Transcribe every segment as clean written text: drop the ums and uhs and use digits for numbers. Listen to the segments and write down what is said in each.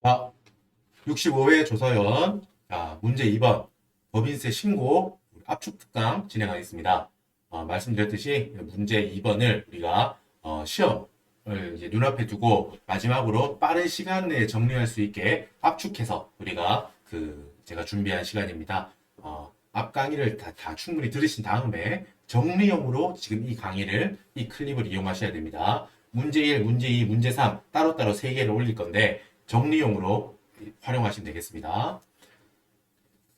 자, 65회 조서연. 자, 문제 2번. 법인세 신고 압축 특강 진행하겠습니다. 말씀드렸듯이 문제 2번을 우리가 시험을 이제 눈앞에 두고 마지막으로 빠른 시간 내에 정리할 수 있게 압축해서 우리가 제가 준비한 시간입니다. 앞 강의를 다 충분히 들으신 다음에 정리용으로 지금 이 클립을 이용하셔야 됩니다. 문제 1, 문제 2, 문제 3 따로따로 3개를 올릴 건데 정리용으로 활용하시면 되겠습니다.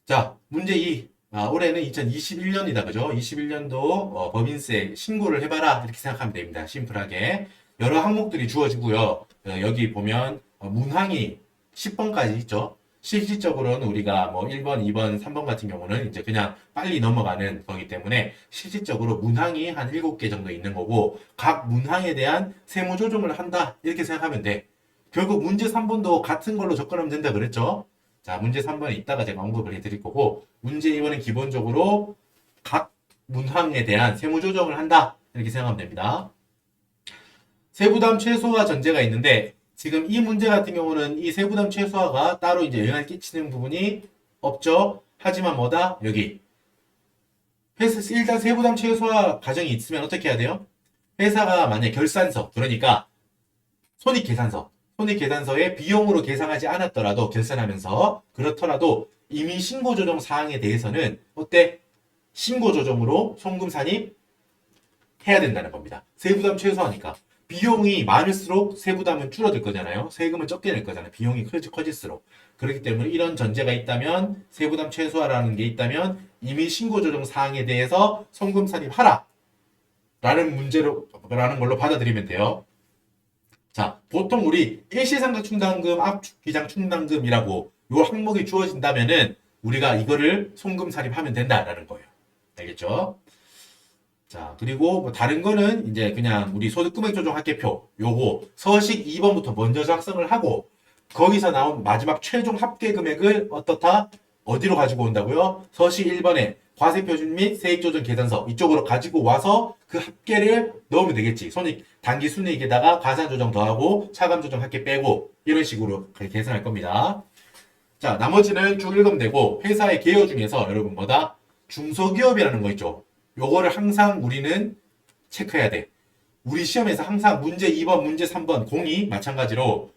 자, 문제 2. 올해는 2021년이다. 그죠? 21년도 법인세 신고를 해봐라. 이렇게 생각하면 됩니다. 심플하게. 여러 항목들이 주어지고요. 여기 보면 문항이 10번까지 있죠. 실질적으로는 우리가 뭐 1번, 2번, 3번 같은 경우는 이제 그냥 빨리 넘어가는 거기 때문에 실질적으로 문항이 한 7개 정도 있는 거고 각 문항에 대한 세무 조정을 한다. 이렇게 생각하면 돼. 결국 문제 3번도 같은 걸로 접근하면 된다 그랬죠? 자, 문제 3번은 이따가 제가 언급을 해드릴 거고, 문제 2번은 기본적으로 각 문항에 대한 세무 조정을 한다. 이렇게 생각하면 됩니다. 세부담 최소화 전제가 있는데, 지금 이 문제 같은 경우는 이 세부담 최소화가 따로 이제 영향을 끼치는 부분이 없죠? 하지만 뭐다? 여기. 일단 세부담 최소화 과정이 있으면 어떻게 해야 돼요? 회사가 만약 결산서, 그러니까 손익계산서에 비용으로 계산하지 않았더라도 결산하면서 그렇더라도 이미 신고조정 사항에 대해서는 어때? 신고조정으로 송금 산입 해야 된다는 겁니다. 세부담 최소화니까. 비용이 많을수록 세부담은 줄어들 거잖아요. 세금은 적게 낼 거잖아요. 비용이 커질수록. 그렇기 때문에 이런 전제가 있다면 세부담 최소화라는 게 있다면 이미 신고조정 사항에 대해서 송금 산입하라 라는 걸로 받아들이면 돼요. 자, 보통 우리 일시상각충당금, 압축기장충당금이라고 요 항목이 주어진다면은 우리가 이거를 송금 살입하면 된다라는 거예요. 알겠죠? 자, 그리고 뭐 다른 거는 이제 그냥 우리 소득금액조정합계표 요거 서식 2번부터 먼저 작성을 하고 거기서 나온 마지막 최종 합계금액을 어떻다? 어디로 가지고 온다고요? 서식 1번에 과세표준 및 세액조정계산서 이쪽으로 가지고 와서 그 합계를 넣으면 되겠지. 단기 순이익에다가 가산조정 더하고 차감조정 합계 빼고 이런 식으로 계산할 겁니다. 자, 나머지는 쭉 읽으면 되고 회사의 개요 중에서 여러분 뭐다? 중소기업이라는 거 있죠. 요거를 항상 우리는 체크해야 돼. 우리 시험에서 항상 문제 2번, 문제 3번 공이 마찬가지로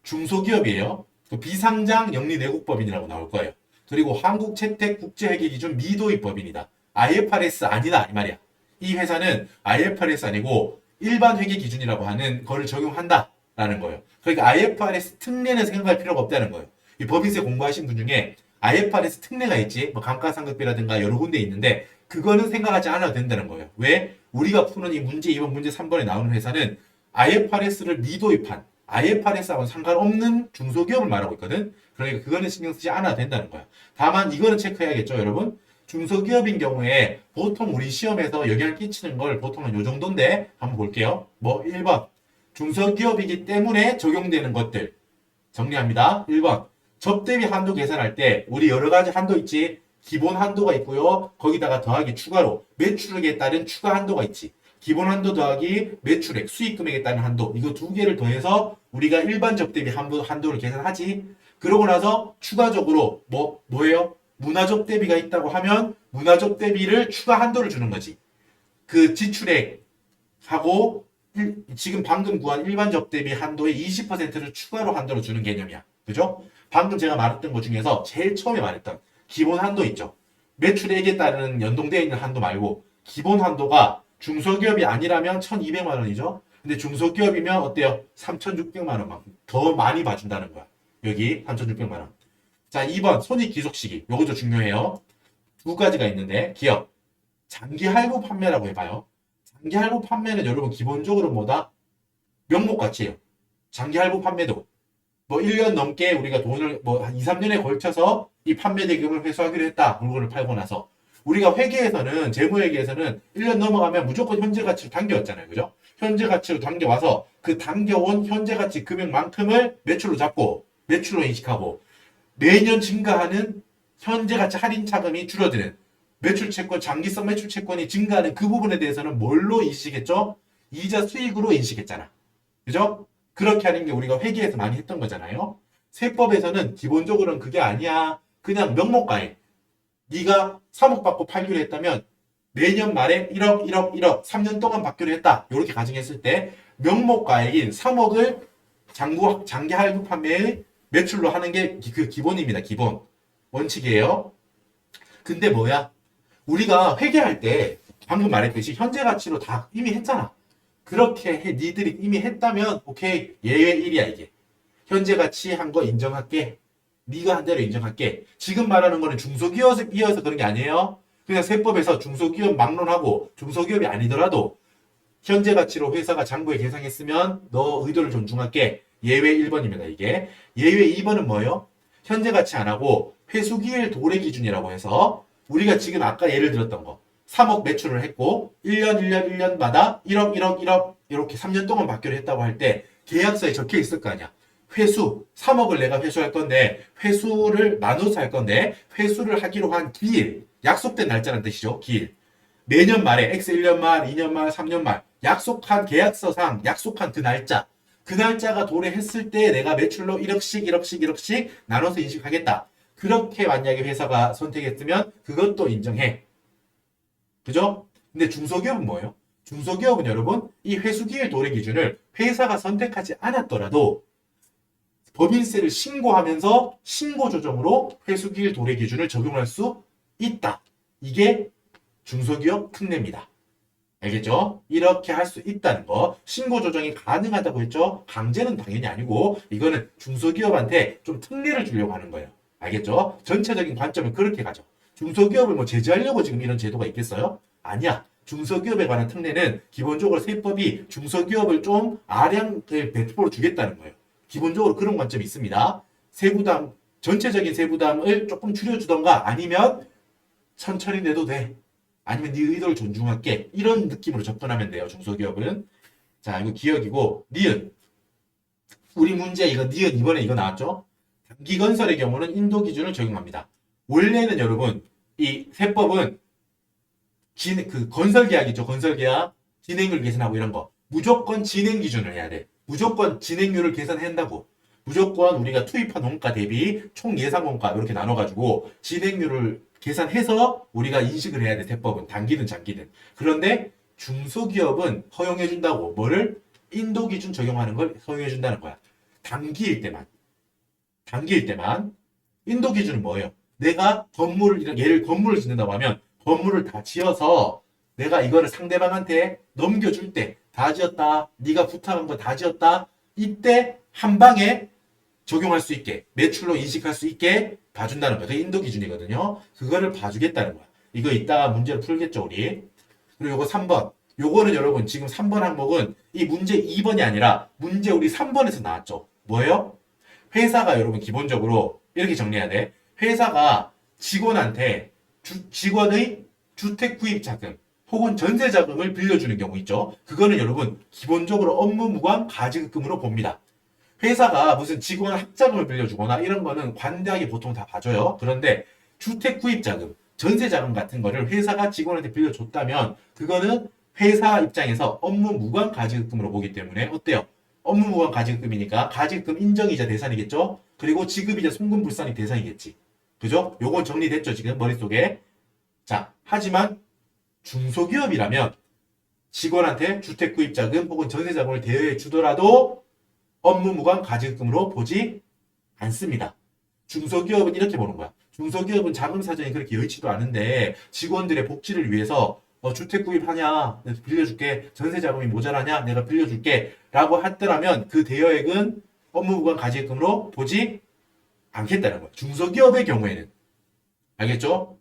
중소기업이에요. 비상장 영리내국법인이라고 나올 거예요. 그리고 한국채택국제회계기준 미도입법인이다. IFRS 아니다 이 말이야. 이 회사는 IFRS 아니고 일반 회계기준이라고 하는 거를 적용한다라는 거예요. 그러니까 IFRS 특례는 생각할 필요가 없다는 거예요. 이 법인세 공부하신 분 중에 IFRS 특례가 있지, 뭐 감가상각비라든가 여러 군데 있는데 그거는 생각하지 않아도 된다는 거예요. 왜? 우리가 푸는 이 문제 2번, 문제 3번에 나오는 회사는 IFRS를 미도입한 IFRS하고는 상관없는 중소기업을 말하고 있거든. 그러니까 그거는 신경 쓰지 않아도 된다는 거야. 다만 이거는 체크해야겠죠, 여러분? 중소기업인 경우에 보통 우리 시험에서 영향을 끼치는 걸 보통은 요 정도인데 한번 볼게요. 뭐 1번 중소기업이기 때문에 적용되는 것들 정리합니다. 1번 접대비 한도 계산할 때 우리 여러 가지 한도 있지. 기본 한도가 있고요. 거기다가 더하기 추가로 매출액에 따른 추가 한도가 있지. 기본 한도 더하기 매출액, 수익금액에 따른 한도 이거 두 개를 더해서 우리가 일반 접대비 한도를 계산하지. 그러고 나서 추가적으로 뭐예요? 문화접대비가 있다고 하면 문화접대비를 추가 한도를 주는 거지. 그 지출액하고 지금 방금 구한 일반 접대비 한도의 20%를 추가로 한도로 주는 개념이야. 그죠? 방금 제가 말했던 것 중에서 제일 처음에 말했던 기본 한도 있죠. 매출액에 따른 연동되어 있는 한도 말고 기본 한도가 중소기업이 아니라면 1,200만 원이죠. 근데 중소기업이면 어때요? 3,600만 원만큼 더 많이 봐준다는 거야. 여기 3,600만 원. 자, 2번 손익귀속 시기. 요것도 중요해요. 두 가지가 있는데 기업 장기 할부 판매라고 해봐요. 장기 할부 판매는 여러분 기본적으로 뭐다? 명목가치예요. 장기 할부 판매도 뭐 1년 넘게 우리가 돈을 뭐 한 2, 3년에 걸쳐서 이 판매 대금을 회수하기로 했다. 물건을 팔고 나서. 우리가 회계에서는 재무회계에서는 1년 넘어가면 무조건 현재 가치로 당겨왔잖아요. 그죠? 현재 가치로 당겨와서 그 당겨온 현재 가치 금액만큼을 매출로 잡고 매출로 인식하고 매년 증가하는 현재 가치 할인 차금이 줄어드는 매출 채권, 장기성 매출 채권이 증가하는 그 부분에 대해서는 뭘로 인식했죠? 이자 수익으로 인식했잖아. 그죠? 그렇게 하는 게 우리가 회계에서 많이 했던 거잖아요. 세법에서는 기본적으로는 그게 아니야. 그냥 명목과액. 네가 3억 받고 팔기로 했다면 내년 말에 1억, 1억, 1억 3년 동안 받기로 했다. 이렇게 가정했을 때 명목과액인 3억을 장기 할부 판매의 매출로 하는 게 그 기본입니다. 기본. 원칙이에요. 근데 뭐야? 우리가 회계할 때 방금 말했듯이 현재 가치로 다 이미 했잖아. 그렇게 니들이 이미 했다면 오케이. 예외 1이야 이게. 현재 가치 한 거 인정할게. 네가 한 대로 인정할게. 지금 말하는 거는 중소기업이어서 그런 게 아니에요. 그냥 세법에서 중소기업 막론하고 중소기업이 아니더라도 현재 가치로 회사가 장부에 계상했으면 너 의도를 존중할게. 예외 1번입니다. 이게. 예외 2번은 뭐예요? 현재 가치 안 하고 회수기일 도래 기준이라고 해서 우리가 지금 아까 예를 들었던 거 3억 매출을 했고 1년 1년 1년마다 1억 1억 1억 이렇게 3년 동안 받기로 했다고 할 때 계약서에 적혀 있을 거 아니야. 회수 3억을 내가 회수할 건데 회수를 나눠서 할 건데 회수를 하기로 한 기일 약속된 날짜라는 뜻이죠. 기일. 매년 말에 X 1년 말, 2년 말, 3년 말 약속한 계약서상 약속한 그 날짜 그 날짜가 도래했을 때 내가 매출로 1억씩 1억씩 1억씩 나눠서 인식하겠다. 그렇게 만약에 회사가 선택했으면 그것도 인정해. 그죠? 근데 중소기업은 뭐예요? 중소기업은 여러분 이 회수기일 도래 기준을 회사가 선택하지 않았더라도 법인세를 신고하면서 신고 조정으로 회수기일 도래 기준을 적용할 수 있다. 이게 중소기업 특례입니다. 알겠죠? 이렇게 할 수 있다는 거. 신고 조정이 가능하다고 했죠? 강제는 당연히 아니고 이거는 중소기업한테 좀 특례를 주려고 하는 거예요. 알겠죠? 전체적인 관점은 그렇게 가죠. 중소기업을 뭐 제재하려고 지금 이런 제도가 있겠어요? 아니야. 중소기업에 관한 특례는 기본적으로 세법이 중소기업을 좀 아량을 배포로 주겠다는 거예요. 기본적으로 그런 관점이 있습니다. 세부담, 전체적인 세부담을 조금 줄여주던가 아니면 천천히 내도 돼. 아니면 네 의도를 존중할게. 이런 느낌으로 접근하면 돼요. 중소기업은. 자, 이거 기억이고 니은. 우리 문제 이거 니은 이번에 이거 나왔죠? 단기건설의 경우는 인도 기준을 적용합니다. 원래는 여러분 이 세법은 그 건설계약 있죠? 건설계약 진행률 계산하고 이런 거 무조건 진행 기준을 해야 돼. 무조건 진행률을 계산한다고. 무조건 우리가 투입한 원가 대비 총 예상 원가 이렇게 나눠가지고 진행률을 계산해서 우리가 인식을 해야 돼. 세법은 단기든 장기든. 그런데 중소기업은 허용해준다고. 뭐를? 인도 기준 적용하는 걸 허용해준다는 거야. 단기일 때만. 단기일 때만. 인도 기준은 뭐예요? 내가 건물을 짓는다고 하면 건물을 다 지어서 내가 이거를 상대방한테 넘겨줄 때 다 지었다. 네가 부탁한 거 다 지었다. 이때 한 방에 적용할 수 있게 매출로 인식할 수 있게 봐준다는 거야. 그게 인도 기준이거든요. 그거를 봐주겠다는 거야. 이거 이따가 문제를 풀겠죠 우리. 그리고 요거 3번. 요거는 여러분 지금 3번 항목은 이 문제 2번이 아니라 문제 우리 3번에서 나왔죠. 뭐예요? 회사가 여러분 기본적으로 이렇게 정리해야 돼. 회사가 직원한테 직원의 주택 구입 자금 혹은 전세 자금을 빌려주는 경우 있죠. 그거는 여러분 기본적으로 업무 무관 가지급금으로 봅니다. 회사가 무슨 직원 학자금을 빌려주거나 이런 거는 관대하게 보통 다 봐줘요. 그런데 주택 구입 자금, 전세 자금 같은 거를 회사가 직원한테 빌려줬다면 그거는 회사 입장에서 업무 무관 가지급금으로 보기 때문에 어때요? 업무 무관 가지급금이니까 가지급금 인정이자 대상이겠죠? 그리고 지급이자 송금불산이 대상이겠지. 그죠? 요건 정리됐죠? 지금 머릿속에. 자, 하지만 중소기업이라면 직원한테 주택 구입 자금 혹은 전세 자금을 대여해 주더라도 업무 무관 가지급금으로 보지 않습니다. 중소기업은 이렇게 보는 거야. 중소기업은 자금 사정이 그렇게 여의치도 않은데 직원들의 복지를 위해서 주택 구입하냐? 내가 빌려줄게. 전세 자금이 모자라냐? 내가 빌려줄게. 라고 했더라면 그 대여액은 업무 무관 가지급금으로 보지 않겠다는 거야. 중소기업의 경우에는. 알겠죠?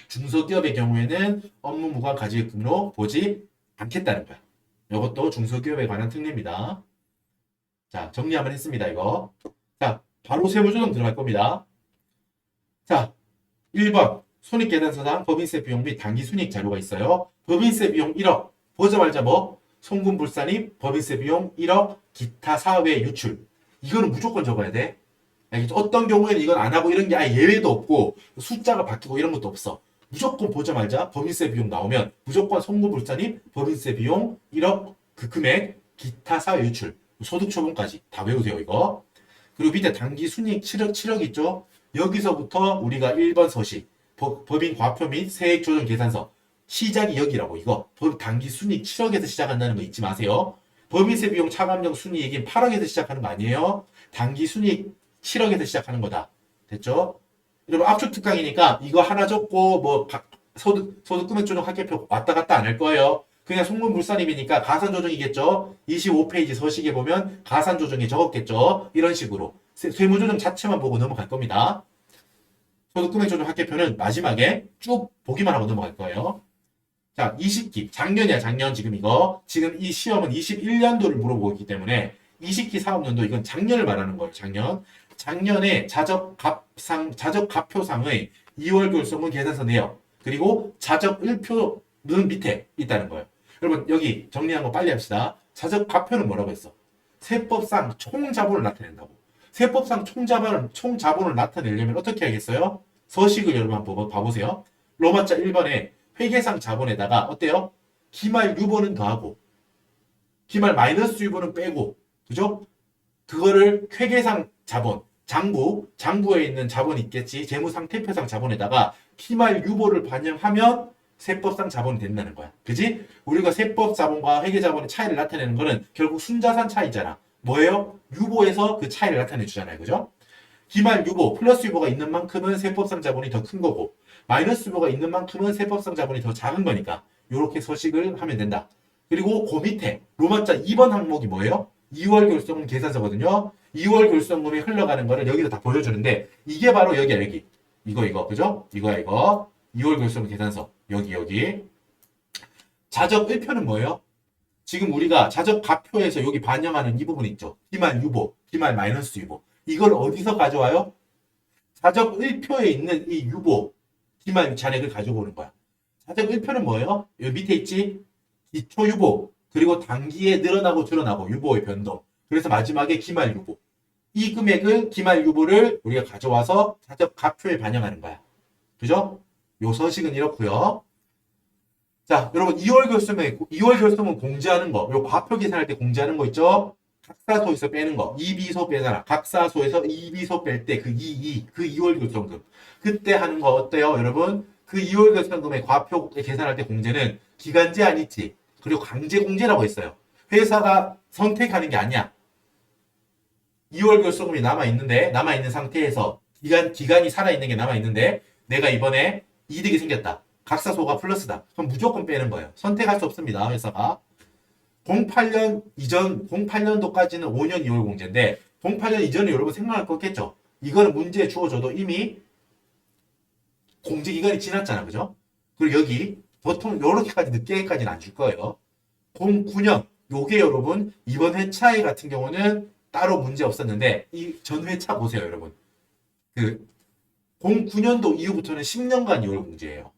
중소기업의 경우에는 업무 무관 가지급금으로 보지 않겠다는 거야. 이것도 중소기업에 관한 특례입니다. 자, 정리 한번 했습니다, 이거. 자, 바로 세부조정 들어갈 겁니다. 자, 1번. 손익계산서상 법인세 비용 및 당기순이익 자료가 있어요. 법인세 비용 1억. 보자마자 뭐? 송금불산입, 법인세 비용 1억, 기타 사외 유출. 이거는 무조건 적어야 돼. 알겠죠? 어떤 경우에는 이건 안 하고 이런 게 아예 예외도 없고 숫자가 바뀌고 이런 것도 없어. 무조건 보자마자 법인세 비용 나오면 무조건 송금불산입, 법인세 비용 1억, 그 금액, 기타 사외 유출. 소득처분까지 다 외우세요 이거. 그리고 밑에 당기 순이익 7억 있죠? 여기서부터 우리가 1번 서식, 법인 과표 및 세액 조정 계산서. 시작이 여기라고. 이거 당기 순이익 7억에서 시작한다는 거 잊지 마세요. 법인세 비용 차감용 순이익인 8억에서 시작하는 거 아니에요? 당기 순이익 7억에서 시작하는 거다. 됐죠? 여러분 압축 특강이니까 이거 하나 적고 뭐 소득 금액 조정 합계표 왔다 갔다 안 할 거예요. 그냥 송문불산입이니까 가산 조정이겠죠. 25페이지 서식에 보면 가산 조정이 적었겠죠. 이런 식으로 세무 조정 자체만 보고 넘어갈 겁니다. 소득 금액 조정 합계표는 마지막에 쭉 보기만 하고 넘어갈 거예요. 자, 20기 작년이야 작년. 지금 이거 지금 이 시험은 21년도를 물어보기 때문에 20기 사업연도 이건 작년을 말하는 거예요. 작년에 자적갑표상의 2월 결손금 계산서 내역 그리고 자적1표는 밑에 있다는 거예요. 여러분 여기 정리한 거 빨리 합시다. 자적갑표는 뭐라고 했어? 세법상 총자본을 나타낸다고. 세법상 총자본을 나타내려면 어떻게 하겠어요? 서식을 여러분 한번 봐보세요. 로마자 1번에 회계상 자본에다가 어때요? 기말 유보는 더하고 기말 마이너스 유보는 빼고 그죠? 그거를 회계상 자본 장부에 있는 자본이 있겠지. 재무상태표상 자본에다가 기말 유보를 반영하면 세법상 자본이 된다는 거야. 그지? 우리가 세법 자본과 회계 자본의 차이를 나타내는 거는 결국 순자산 차이잖아. 뭐예요? 유보에서 그 차이를 나타내 주잖아요. 그죠? 기말 유보, 플러스 유보가 있는 만큼은 세법상 자본이 더 큰 거고 마이너스 유보가 있는 만큼은 세법상 자본이 더 작은 거니까 이렇게 서식을 하면 된다. 그리고 그 밑에 로마자 2번 항목이 뭐예요? 2월 결손금 계산서거든요. 2월 결손금이 흘러가는 거를 여기서 다 보여주는데 이게 바로 여기야 여기. 이거 그죠? 이거야 이거. 2월 결손금 계산서 여기. 자적 1표는 뭐예요? 지금 우리가 자적 가표에서 여기 반영하는 이 부분 있죠. 기말 유보, 기말 마이너스 유보. 이걸 어디서 가져와요? 자적 1표에 있는 이 유보, 기말 잔액을 가지고 오는 거야. 자적 1표는 뭐예요? 여기 밑에 있지? 기초 유보, 그리고 단기에 늘어나고 줄어나고 유보의 변동. 그래서 마지막에 기말 유보. 이 금액을 기말 유보를 우리가 가져와서 자적 가표에 반영하는 거야. 그죠? 요 서식은 이렇고요. 자, 여러분 2월 결손은 공제하는 거. 요 과표 계산할 때 공제하는 거 있죠? 각사소에서 빼는 거. 이비소 빼잖아. 각사소에서 이비소 뺄 때 그 2월 결손금. 그때 하는 거 어때요, 여러분? 그 2월 결손금의 과표 계산할 때 공제는 기간 제한 있지. 그리고 강제 공제라고 했어요. 회사가 선택하는 게 아니야. 2월 결손금이 남아있는 상태에서 기간이 살아있는 게 남아있는데 내가 이번에 이득이 생겼다. 각사소가 플러스다. 그럼 무조건 빼는 거예요. 선택할 수 없습니다. 회사가. 08년도까지는 5년 2월 공제인데 08년 이전에 여러분 생각할 거겠죠. 이거는 문제에 주어져도 이미 공제 기간이 지났잖아. 그죠? 그리고 여기 보통 요렇게까지 늦게까지는 안 줄 거예요. 09년 요게 여러분 이번 회차에 같은 경우는 따로 문제 없었는데 이 전 회차 보세요. 여러분. 그 09년도 이후부터는 10년간 2월 공제예요.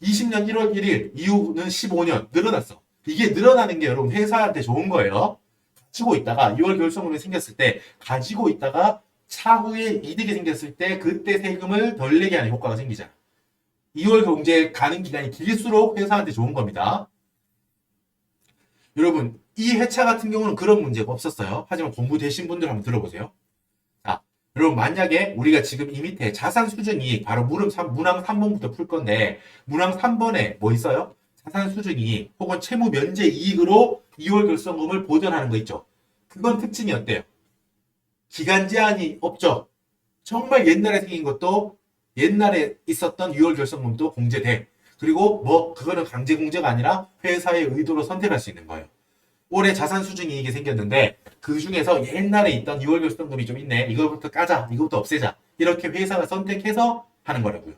20년 1월 1일 이후는 15년 늘어났어. 이게 늘어나는 게 여러분 회사한테 좋은 거예요. 가지고 있다가 2월 결손금이 생겼을 때 가지고 있다가 차후에 이득이 생겼을 때 그때 세금을 덜 내게 하는 효과가 생기잖아. 2월 공제 가는 기간이 길수록 회사한테 좋은 겁니다. 여러분 이 회차 같은 경우는 그런 문제가 없었어요. 하지만 공부되신 분들 한번 들어보세요. 자, 여러분 만약에 우리가 지금 이 밑에 자산 수준이익 바로 문항 3번부터 풀 건데 문항 3번에 뭐 있어요? 자산 수준이익 혹은 채무 면제 이익으로 2월 결손금을 보전하는 거 있죠. 그건 특징이 어때요? 기간 제한이 없죠. 정말 옛날에 생긴 것도 옛날에 있었던 6월 결손금도 공제돼. 그리고 뭐 그거는 강제 공제가 아니라 회사의 의도로 선택할 수 있는 거예요. 올해 자산 수준 이익이 생겼는데 그 중에서 옛날에 있던 6월 결손금이 좀 있네. 이거부터 까자. 이거부터 없애자. 이렇게 회사가 선택해서 하는 거라고요.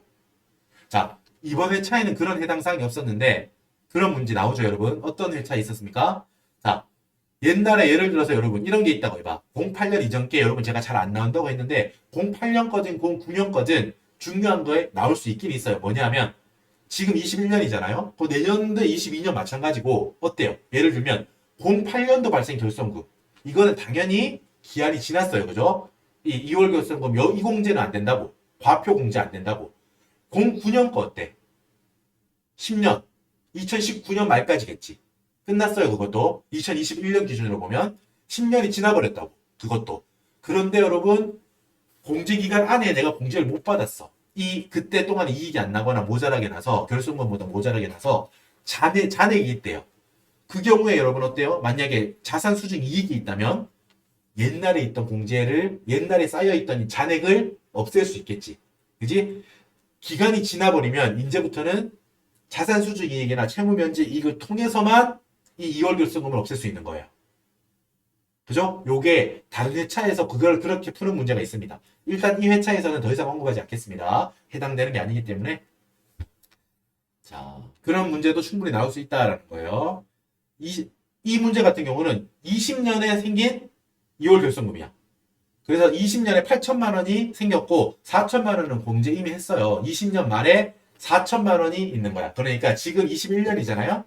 자, 이번 회차에는 그런 해당 사항이 없었는데 그런 문제 나오죠, 여러분. 어떤 회차 있었습니까? 자, 옛날에 예를 들어서 여러분 이런 게 있다고 해봐. 08년 이전 게 여러분 제가 잘 안 나온다고 했는데 08년 거든 09년 거든 중요한 거에 나올 수 있긴 있어요. 뭐냐면 지금 21년이잖아요. 그 내년도 22년 마찬가지고 어때요? 예를 들면 08년도 발생 결손금. 이거는 당연히 기한이 지났어요. 그죠? 이 2월 결손금 이 공제는 안 된다고. 과표 공제 안 된다고. 09년 거 어때? 10년. 2019년 말까지겠지. 끝났어요. 그것도. 2021년 기준으로 보면 10년이 지나버렸다고. 그것도. 그런데 여러분 공제기간 안에 내가 공제를 못 받았어. 그때 동안 이익이 안 나거나 모자라게 나서 결손금보다 모자라게 나서 잔액이 있대요. 그 경우에 여러분 어때요? 만약에 자산 수준 이익이 있다면 옛날에 있던 공제를 옛날에 쌓여있던 이 잔액을 없앨 수 있겠지. 그지? 기간이 지나버리면 이제부터는 자산 수준 이익이나 채무 면제 이익을 통해서만 이 2월 결손금을 없앨 수 있는 거예요. 그죠? 요게 다른 회차에서 그걸 그렇게 푸는 문제가 있습니다. 일단 이 회차에서는 더 이상 언급하지 않겠습니다. 해당되는 게 아니기 때문에. 자, 그런 문제도 충분히 나올 수 있다라는 거예요. 이 문제 같은 경우는 20년에 생긴 2월 결손금이야. 그래서 20년에 8천만 원이 생겼고 4천만 원은 공제 이미 했어요. 20년 말에 4천만 원이 있는 거야. 그러니까 지금 21년이잖아요.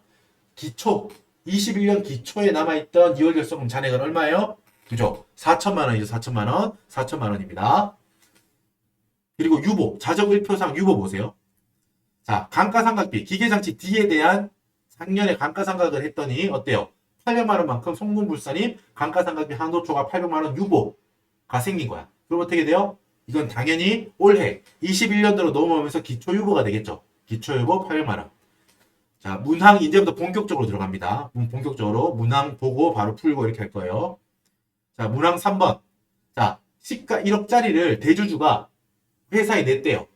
21년 기초에 남아있던 2월 결손금 잔액은 얼마예요? 그죠? 4천만 원이죠. 4천만 원. 4천만 원입니다. 그리고 유보, 자적 1표상 유보 보세요. 자, 감가상각비, 기계장치 D에 대한 작년에 감가상각을 했더니 어때요? 800만 원만큼 송금불사님 감가상각비 한도초과 800만 원 유보가 생긴 거야. 그럼 어떻게 돼요? 이건 당연히 올해 21년도로 넘어오면서 기초유보가 되겠죠. 기초유보 800만 원. 자, 문항 이제부터 본격적으로 들어갑니다. 본격적으로 문항 보고 바로 풀고 이렇게 할 거예요. 자, 문항 3번. 자, 시가 1억짜리를 대주주가 회사에 냈대요.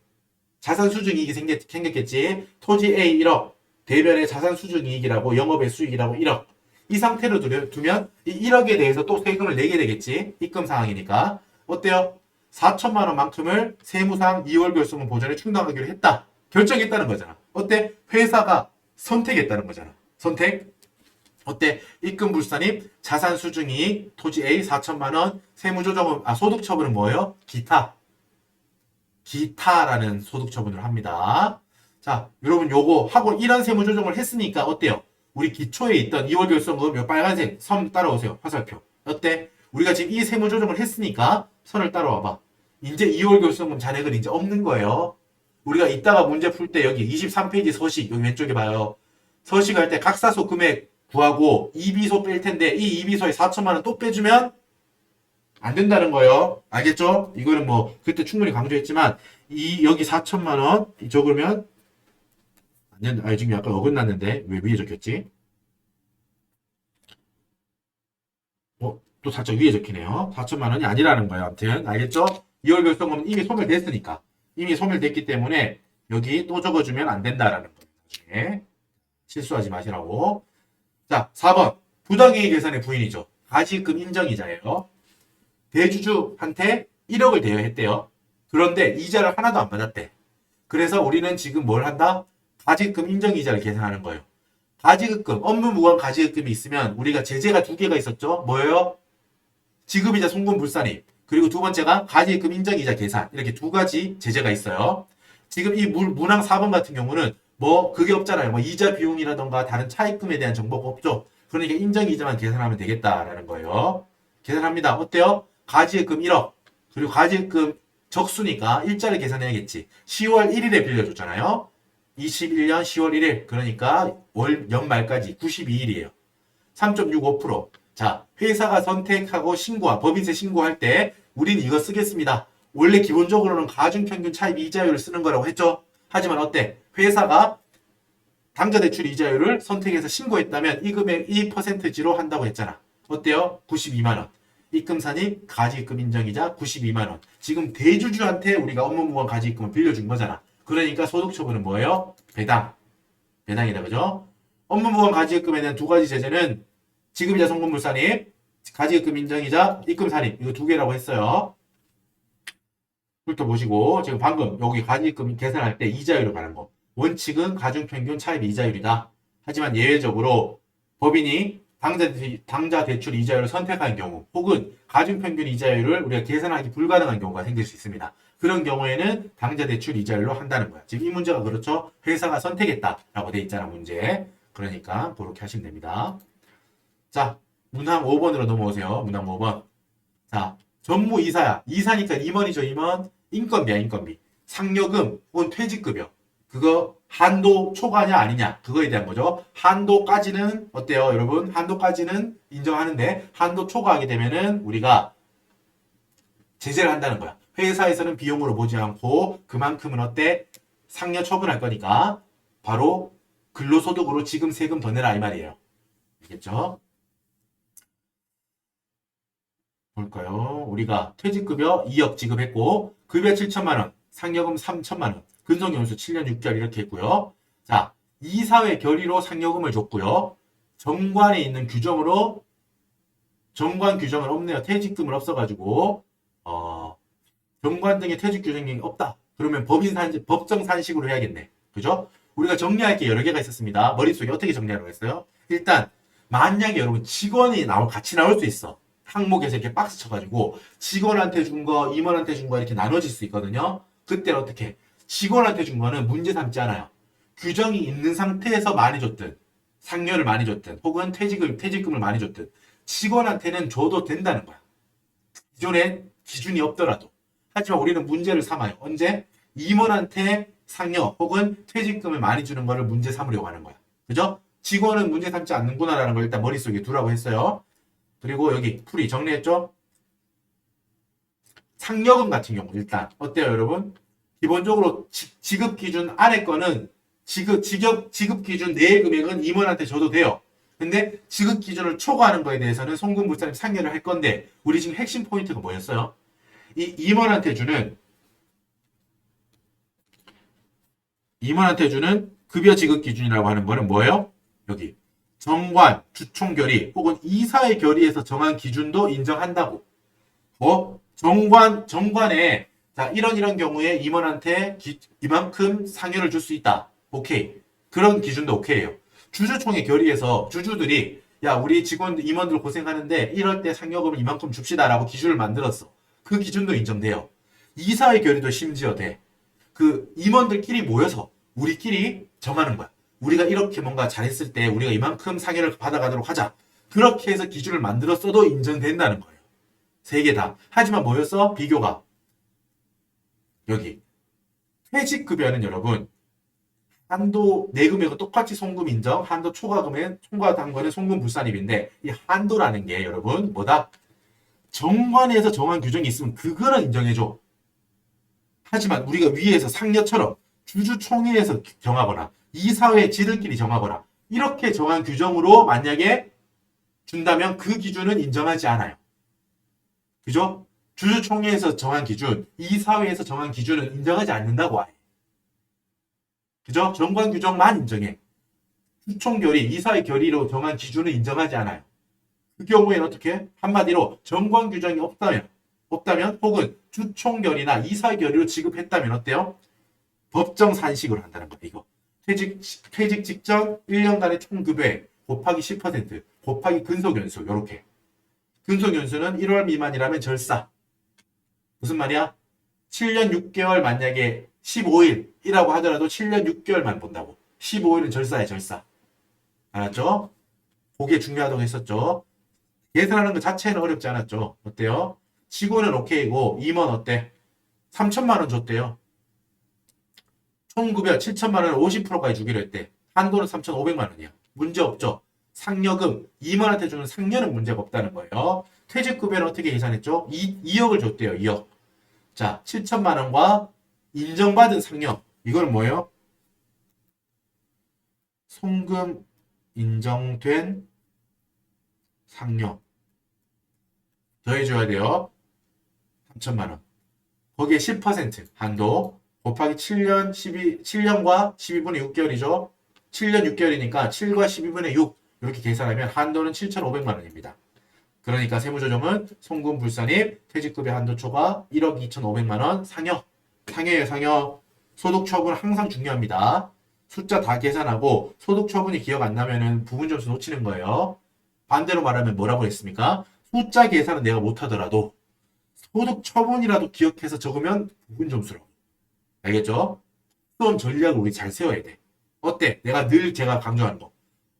자산 수준 이익이 생겼겠지. 토지 A 1억, 대별의 자산 수준 이익이라고 영업의 수익이라고 1억. 이 상태로 두면 이 1억에 대해서 또 세금을 내게 되겠지. 입금 상황이니까. 어때요? 4천만 원만큼을 세무상 2월 결손금 보전에 충당하기로 했다. 결정했다는 거잖아. 어때? 회사가 선택했다는 거잖아. 선택. 어때? 입금불사님 자산 수중이익 토지 A 4천만 원 세무조정은 소득 처분은 뭐예요? 기타라는 소득 처분을 합니다. 자, 여러분 요거 하고 이런 세무조정을 했으니까 어때요? 우리 기초에 있던 2월 결손금 요 빨간색 선 따라오세요. 화살표. 어때? 우리가 지금 이 세무조정을 했으니까 선을 따라와봐. 이제 2월 결손금 잔액은 이제 없는 거예요. 우리가 이따가 문제 풀 때 여기 23페이지 서식 여기 왼쪽에 봐요. 서식 할 때 각사소 금액 구하고 이비소 뺄 텐데 이 이비소에 4천만 원 또 빼주면 안 된다는 거예요. 알겠죠? 이거는 뭐 그때 충분히 강조했지만 여기 4천만 원 적으면 안 된다. 아, 지금 약간 어긋났는데 왜 위에 적혔지? 또 살짝 위에 적히네요. 4천만 원이 아니라는 거예요. 아무튼 알겠죠? 2월 결손금은 이미 소멸됐으니까 이미 소멸됐기 때문에 여기 또 적어주면 안 된다라는 거예요. 나중에 실수하지 마시라고. 자, 4번 부당이익 계산의 부인이죠. 가지금 인정이자예요. 대주주한테 1억을 대여했대요. 그런데 이자를 하나도 안 받았대. 그래서 우리는 지금 뭘 한다? 가지금 인정이자를 계산하는 거예요. 가지급금, 업무 무관 가지급금이 있으면 우리가 제재가 두 개가 있었죠. 뭐예요? 지급이자 송금불산입. 그리고 두 번째가 가지급금 인정이자 계산. 이렇게 두 가지 제재가 있어요. 지금 이 문항 4번 같은 경우는 뭐 그게 없잖아요. 뭐 이자 비용이라던가 다른 차입금에 대한 정보가 없죠. 그러니까 인정이자만 계산하면 되겠다라는 거예요. 계산합니다. 어때요? 가지급금 1억. 그리고 가지급금 적수니까 일자를 계산해야겠지. 10월 1일에 빌려줬잖아요. 21년 10월 1일. 그러니까 연말까지 92일이에요. 3.65%. 자, 회사가 선택하고 법인세 신고할 때 우린 이거 쓰겠습니다. 원래 기본적으로는 가중평균 차입 이자율을 쓰는 거라고 했죠. 하지만 어때? 회사가 당좌대출 이자율을 선택해서 신고했다면 이 금액 2%지로 한다고 했잖아. 어때요? 92만 원. 입금산입 가지입금 인정이자 92만 원. 지금 대주주한테 우리가 업무무관 가지입금을 빌려준 거잖아. 그러니까 소득처분은 뭐예요? 배당이다. 그죠? 업무무관 가지입금에 대한 두 가지 제재는 지급이자 송금불산입, 가지입금 인정이자 입금산입. 이거 두 개라고 했어요. 훑어보시고 지금 방금 여기 가지입금 계산할 때 이자율을 말한 거. 원칙은 가중평균 차입 이자율이다. 하지만 예외적으로 법인이 당좌 대출 이자율을 선택한 경우 혹은 가중평균 이자율을 우리가 계산하기 불가능한 경우가 생길 수 있습니다. 그런 경우에는 당좌 대출 이자율로 한다는 거야. 지금 이 문제가 그렇죠. 회사가 선택했다라고 돼 있잖아 문제. 그러니까 그렇게 하시면 됩니다. 자, 문항 5번으로 넘어오세요. 문항 5번. 자, 전무 이사야. 이사니까 임원이죠. 임원. 인건비야. 인건비. 상여금 혹은 퇴직급여. 그거 한도 초과냐 아니냐 그거에 대한 거죠. 한도까지는 어때요 여러분? 한도까지는 인정하는데 한도 초과하게 되면은 우리가 제재를 한다는 거야. 회사에서는 비용으로 보지 않고 그만큼은 어때? 상여 처분할 거니까 바로 근로소득으로 지금 세금 더 내라 이 말이에요. 알겠죠? 볼까요? 우리가 퇴직급여 2억 지급했고 급여 7천만 원, 상여금 3천만 원, 근속연수 7년 6개월 이렇게 했고요. 자, 이사회 결의로 상여금을 줬고요. 정관에 있는 규정으로 정관 규정은 없네요. 퇴직금을 없어가지고 정관 등의 퇴직 규정이 없다. 그러면 법정 산식으로 해야겠네. 그죠? 우리가 정리할 게 여러 개가 있었습니다. 머릿속에 어떻게 정리하라고 했어요? 일단 만약에 여러분 직원이 같이 나올 수 있어. 항목에서 이렇게 박스 쳐가지고 직원한테 준 거, 임원한테 준 거 이렇게 나눠질 수 있거든요. 그때는 어떻게? 직원한테 준 거는 문제 삼지 않아요. 규정이 있는 상태에서 많이 줬든 상여를 많이 줬든 혹은 퇴직금을 많이 줬든 직원한테는 줘도 된다는 거야. 기존에 기준이 없더라도. 하지만 우리는 문제를 삼아요. 언제? 임원한테 상여 혹은 퇴직금을 많이 주는 거를 문제 삼으려고 하는 거야. 그죠? 직원은 문제 삼지 않는구나라는 걸 일단 머릿속에 두라고 했어요. 그리고 여기 풀이 정리했죠? 상여금 같은 경우 일단 어때요 여러분? 기본적으로 지급 기준 아래 거는 지급 기준 내의 금액은 임원한테 줘도 돼요. 근데 지급 기준을 초과하는 거에 대해서는 송금불사님 상여를 할 건데 우리 지금 핵심 포인트가 뭐였어요? 이 임원한테 주는 급여 지급 기준이라고 하는 거는 뭐예요? 여기 정관, 주총결의 혹은 이사의 결의에서 정한 기준도 인정한다고. 정관에 자 이런 경우에 임원한테 이만큼 상여를 줄 수 있다. 오케이. 그런 기준도 오케이예요. 주주총회 결의에서 주주들이 야 우리 임원들 고생하는데 이럴 때 상여금을 이만큼 줍시다라고 기준을 만들었어. 그 기준도 인정돼요. 이사의 결의도 심지어 돼. 그 임원들끼리 모여서 우리끼리 정하는 거야. 우리가 이렇게 뭔가 잘했을 때 우리가 이만큼 상여를 받아가도록 하자. 그렇게 해서 기준을 만들었어도 인정된다는 거예요. 세 개 다. 하지만 뭐였어? 비교가. 여기. 퇴직급여는 여러분 한도 내금액은 똑같이 송금 인정, 한도 초과한 거는 송금 불산입인데 이 한도라는 게 여러분 뭐다? 정관에서 정한 규정이 있으면 그거는 인정해줘. 하지만 우리가 위에서 상여처럼 주주총회에서 정하거나 이사회 지들끼리 정하거나 이렇게 정한 규정으로 만약에 준다면 그 기준은 인정하지 않아요. 그죠? 주주총회에서 정한 기준, 이사회에서 정한 기준은 인정하지 않는다고 아예. 그죠? 정관 규정만 인정해. 주총결의, 이사회 결의로 정한 기준을 인정하지 않아요. 그 경우에는 어떻게? 한마디로 정관 규정이 없다면 혹은 주총결의나 이사회 결의로 지급했다면 어때요? 법정 산식으로 한다는 거예요. 이거. 퇴직 직전 1년간의 총급여액 곱하기 10% 곱하기 근속연수 요렇게. 근속연수는 1월 미만이라면 절사. 무슨 말이야? 7년 6개월 만약에 15일이라고 하더라도 7년 6개월만 본다고. 15일은 절사야 절사. 알았죠? 그게 중요하다고 했었죠. 계산하는 것 자체는 어렵지 않았죠. 어때요? 직원은 오케이고 임원 어때? 3천만 원 줬대요. 총급여 7천만 원을 50%까지 주기로 했대. 한도는 3,500만 원이야. 문제 없죠. 상여금, 임원한테 주는 상여는 문제가 없다는 거예요. 퇴직급여는 어떻게 계산했죠? 2억을 줬대요. 2억. 자, 7천만 원과 인정받은 상여. 이건 뭐예요? 송금 인정된 상여. 더해줘야 돼요. 3천만 원. 거기에 10% 한도 곱하기 7년과 12분의 6개월이죠. 7년 6개월이니까 7과 12분의 6 이렇게 계산하면 한도는 7,500만 원입니다. 그러니까 세무조정은 송금 불산입 퇴직급여 한도 초과 1억 2,500만 원 상여예요 상여. 소득 처분 항상 중요합니다. 숫자 다 계산하고 소득 처분이 기억 안 나면은 부분 점수 놓치는 거예요. 반대로 말하면 뭐라고 했습니까? 숫자 계산은 내가 못하더라도 소득 처분이라도 기억해서 적으면 부분 점수라고. 알겠죠? 수험 전략을 우리 잘 세워야 돼. 어때? 내가 늘 제가 강조하는 거.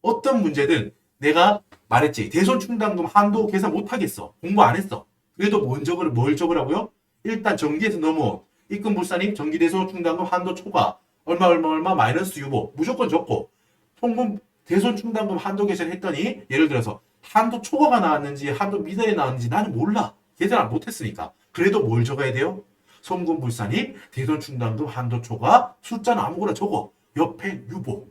어떤 문제든 내가 말했지. 대손충당금 한도 계산 못하겠어. 공부 안 했어. 그래도 뭘 적으라고요? 일단 정기에서 넘어온 입금불산입 정기대손충당금 한도 초과 얼마 마이너스 유보 무조건 적고 송금 대손충당금 한도 계산했더니 예를 들어서 한도 초과가 나왔는지 한도 미달이 나왔는지 나는 몰라. 계산 못했으니까 그래도 뭘 적어야 돼요? 송금불산입, 대손충당금, 한도초과, 숫자는 아무거나 적어. 옆에 유보.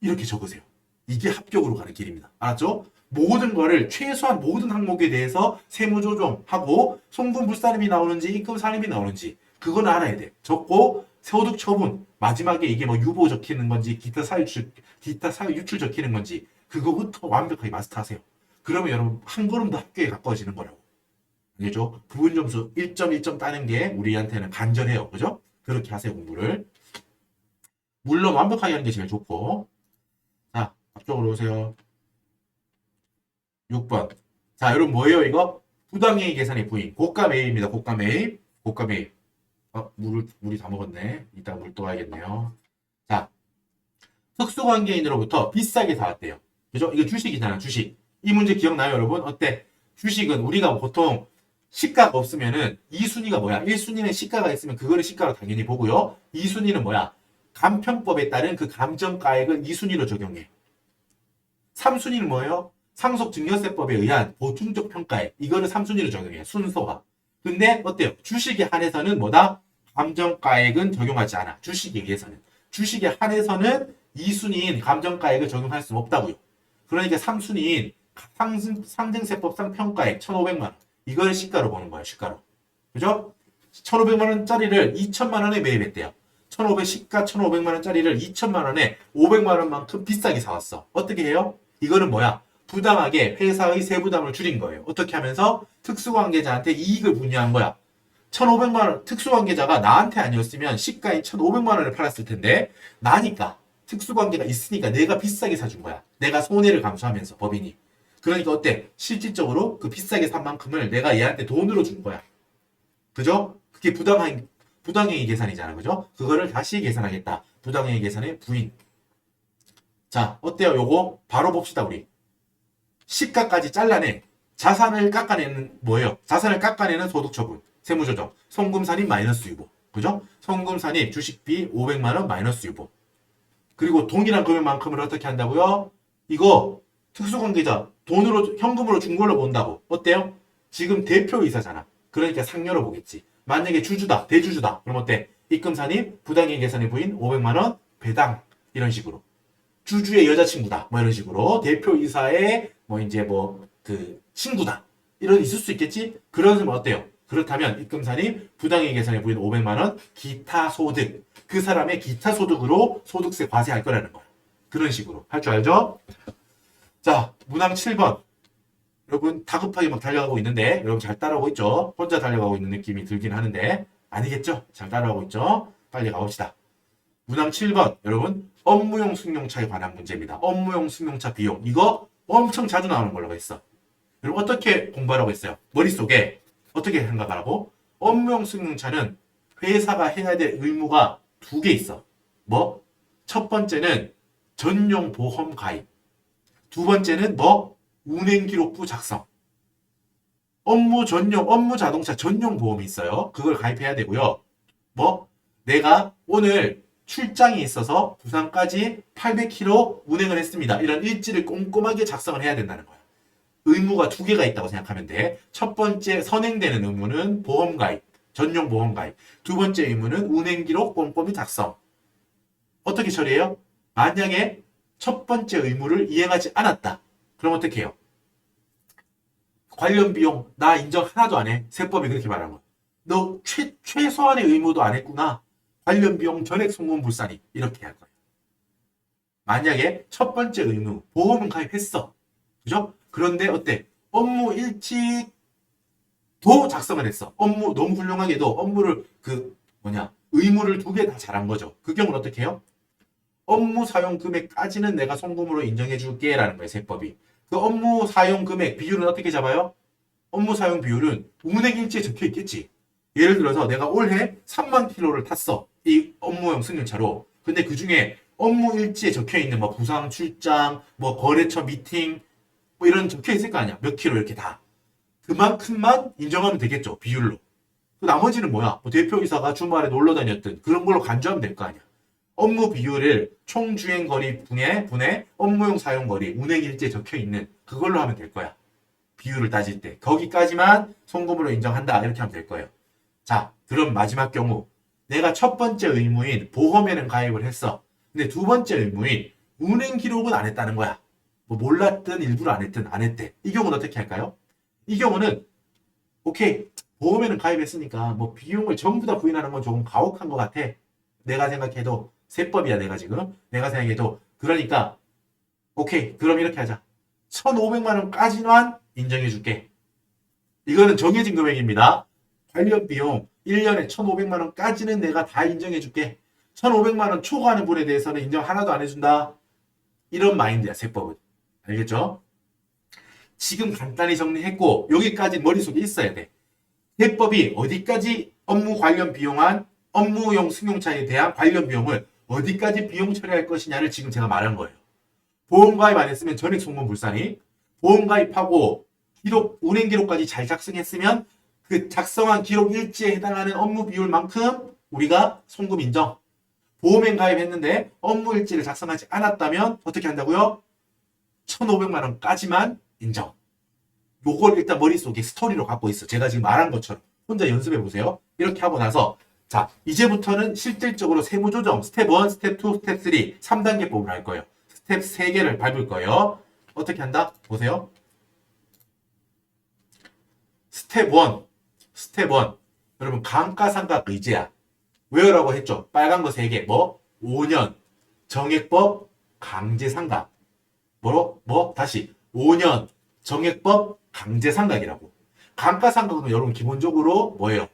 이렇게 적으세요. 이게 합격으로 가는 길입니다. 알았죠? 모든 거를 최소한 모든 항목에 대해서 세무조정하고 송금불산입이 나오는지 입금산입이 나오는지 그건 알아야 돼. 적고 소득 처분 마지막에 이게 뭐 유보 적히는 건지 기타 사유유출 적히는 건지 그거부터 완벽하게 마스터하세요. 그러면 여러분 한 걸음 더 학교에 가까워지는 거라고. 알겠죠? 부분 점수 1점 1점 따는 게 우리한테는 간절해요. 그죠? 그렇게 하세요 공부를. 물론 완벽하게 하는 게 제일 좋고. 자, 앞쪽으로 오세요. 6번. 자, 여러분 뭐예요 이거? 부당이익 계산의 부인. 고가 매입입니다. 고가 매입. 고가 매입. 물이 다 먹었네. 이따 물 또 와야겠네요. 자, 특수관계인으로부터 비싸게 사왔대요. 그죠? 이거 주식이잖아, 주식. 이 문제 기억나요, 여러분? 어때? 주식은 우리가 보통 시가가 없으면은 2순위가 뭐야? 1순위는 시가가 있으면 그거를 시가로 당연히 보고요. 2순위는 뭐야? 감평법에 따른 그 감정가액을 2순위로 적용해. 3순위는 뭐예요? 상속증여세법에 의한 보충적 평가액. 이거를 3순위로 적용해. 순서화. 근데 어때요? 주식에 한해서는 뭐다? 감정가액은 적용하지 않아. 주식에 의해서는. 주식에 한해서는 2순위인 감정가액을 적용할 수 없다고요. 그러니까 3순위인 상증세법상 평가액 1,500만 원. 이걸 시가로 보는 거예요. 시가로. 그죠? 1,500만 원짜리를 2,000만 원에 매입했대요. 1,500 1,500만 원짜리를 2,000만 원에 500만 원만큼 비싸게 사왔어. 어떻게 해요? 이거는 뭐야? 부당하게 회사의 세부담을 줄인 거예요. 어떻게 하면서? 특수관계자한테 이익을 분유한 거야. 1,500만 원, 특수관계자가 나한테 아니었으면 시가인 1,500만 원을 팔았을 텐데, 나니까, 특수관계가 있으니까 내가 비싸게 사준 거야. 내가 손해를 감수하면서, 법인이. 그러니까 어때? 실질적으로 그 비싸게 산 만큼을 내가 얘한테 돈으로 준 거야. 그죠? 그게 부당행위 계산이잖아. 그죠? 그거를 다시 계산하겠다. 부당행위 계산의 부인. 자, 어때요? 요거 바로 봅시다, 우리. 시가까지 잘라내. 자산을 깎아내는 뭐예요? 자산을 깎아내는 소득처분. 세무조정. 송금산입 마이너스 유보. 그죠? 송금산입 주식비 500만원 마이너스 유보. 그리고 동일한 금액만큼을 어떻게 한다고요? 이거 특수관계자 돈으로 현금으로 준 걸로 본다고. 어때요? 지금 대표이사잖아. 그러니까 상여로 보겠지. 만약에 주주다. 대주주다. 그럼 어때? 입금산입 부당이익 계산의 부인 500만원 배당. 이런 식으로. 주주의 여자친구다. 뭐 이런 식으로. 대표이사의 뭐 이제 뭐 그 친구다. 이런 있을 수 있겠지? 그러면 어때요? 그렇다면 입금산입 부당이익 계산의 부인 500만원 기타 소득. 그 사람의 기타 소득으로 소득세 과세할 거라는 거야. 그런 식으로. 할 줄 알죠? 자, 문항 7번. 여러분 다급하게 막 달려가고 있는데 여러분 잘 따라오고 있죠? 혼자 달려가고 있는 느낌이 들긴 하는데 아니겠죠? 잘 따라오고 있죠? 빨리 가봅시다. 문항 7번. 여러분 업무용 승용차에 관한 문제입니다. 업무용 승용차 비용. 이거 엄청 자주 나오는 걸로 있어. 여러분 어떻게 공부하라고 했어요? 머릿속에 어떻게 생각하라고? 업무용 승용차는 회사가 해야 될 의무가 2개 있어. 뭐? 첫 번째는 전용 보험 가입. 두 번째는 뭐? 운행기록부 작성. 업무 자동차 전용 보험이 있어요. 그걸 가입해야 되고요. 뭐? 내가 오늘 출장이 있어서 부산까지 800km 운행을 했습니다. 이런 일지를 꼼꼼하게 작성을 해야 된다는 거야. 의무가 2개가 있다고 생각하면 돼. 첫 번째 선행되는 의무는 보험 가입, 전용 보험 가입. 두 번째 의무는 운행기록 꼼꼼히 작성. 어떻게 처리해요? 만약에 첫 번째 의무를 이행하지 않았다. 그럼 어떻게 해요? 관련 비용 나 인정 하나도 안 해. 세법이 그렇게 말하는 거야. 너 최소한의 의무도 안 했구나. 관련 비용 전액 송금불산입. 이렇게 할 거예요. 만약에 첫 번째 의무 보험은 가입했어. 그죠? 그런데 어때? 업무 일지도 작성을 했어. 업무 너무 훌륭하게도 업무를 의무를 2개 다 잘한 거죠. 그 경우는 어떻게 해요? 업무 사용 금액까지는 내가 송금으로 인정해 줄게 라는 거예요. 세법이. 그 업무 사용 금액 비율은 어떻게 잡아요? 업무 사용 비율은 운행 일지에 적혀 있겠지. 예를 들어서 내가 올해 3만 킬로를 탔어. 이 업무용 승용차로. 근데 그 중에 업무 일지에 적혀 있는 뭐 부상 출장, 뭐 거래처 미팅 뭐 이런 적혀 있을 거 아니야. 몇 킬로 이렇게 다. 그만큼만 인정하면 되겠죠. 비율로. 그 나머지는 뭐야? 뭐 대표이사가 주말에 놀러 다녔든 그런 걸로 간주하면 될 거 아니야. 업무 비율을 총 주행 거리 분의 업무용 사용 거리, 운행 일지에 적혀 있는 그걸로 하면 될 거야. 비율을 따질 때 거기까지만 송금으로 인정한다. 이렇게 하면 될 거예요. 자, 그럼 마지막 경우 내가 첫 번째 의무인 보험에는 가입을 했어. 근데 두 번째 의무인 운행 기록은 안 했다는 거야. 뭐 몰랐든 일부러 안 했든 안 했대. 이 경우는 어떻게 할까요? 이 경우는 오케이, 보험에는 가입했으니까 뭐 비용을 전부 다 부인하는 건 조금 가혹한 것 같아. 내가 생각해도 세법이야. 내가 생각해도 그러니까 오케이, 그럼 이렇게 하자. 1,500만 원까지만 인정해 줄게. 이거는 정해진 금액입니다. 관련 비용 1년에 1,500만 원까지는 내가 다 인정해 줄게. 1,500만 원 초과하는 분에 대해서는 인정 하나도 안 해준다. 이런 마인드야, 세법은. 알겠죠? 지금 간단히 정리했고 여기까지 머릿속에 있어야 돼. 세법이 어디까지 업무 관련 비용한 업무용 승용차에 대한 관련 비용을 어디까지 비용 처리할 것이냐를 지금 제가 말한 거예요. 보험 가입 안 했으면 전액 송금 불산이, 보험 가입하고 기록, 운행 기록까지 잘 작성했으면 그 작성한 기록 일지에 해당하는 업무 비율만큼 우리가 송금 인정. 보험엔 가입했는데 업무 일지를 작성하지 않았다면 어떻게 한다고요? 1,500만 원까지만 인정. 요걸 일단 머릿속에 스토리로 갖고 있어. 제가 지금 말한 것처럼 혼자 연습해 보세요. 이렇게 하고 나서 자, 이제부터는 실질적으로 세무조정 스텝 1, 스텝 2, 스텝 3, 3단계법을 할 거예요. 스텝 3개를 밟을 거예요. 어떻게 한다? 보세요. 스텝 1. 여러분 감가상각 의제야. 외우라고 했죠. 빨간 거 3개. 뭐? 5년 정액법 강제상각. 다시 5년 정액법 강제상각이라고. 감가상각은 여러분 기본적으로 뭐예요?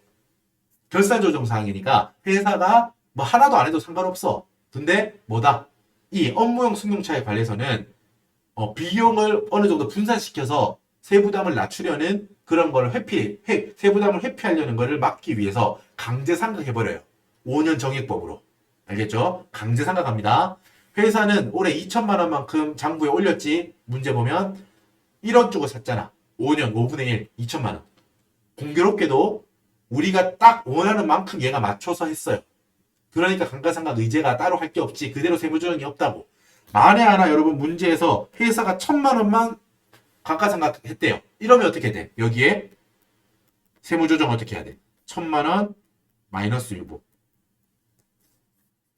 결산조정 사항이니까 회사가 뭐 하나도 안 해도 상관없어. 근데 뭐다? 이 업무용 승용차에 관해서는 비용을 어느 정도 분산시켜서 세부담을 낮추려는 그런 걸 세부담을 회피하려는 거를 막기 위해서 강제 상각해버려요. 5년 정액법으로. 알겠죠? 강제 상각합니다. 회사는 올해 2천만 원만큼 장부에 올렸지. 문제 보면 1억 주고 샀잖아. 5년 5분의 1, 2천만 원. 공교롭게도 우리가 딱 원하는 만큼 얘가 맞춰서 했어요. 그러니까 감가상각 의제가 따로 할 게 없지. 그대로 세무조정이 없다고. 만에 하나 여러분 문제에서 회사가 1,000만 원만 감가상각 했대요. 이러면 어떻게 돼? 여기에 세무조정 어떻게 해야 돼? 1,000만 원 마이너스 유보.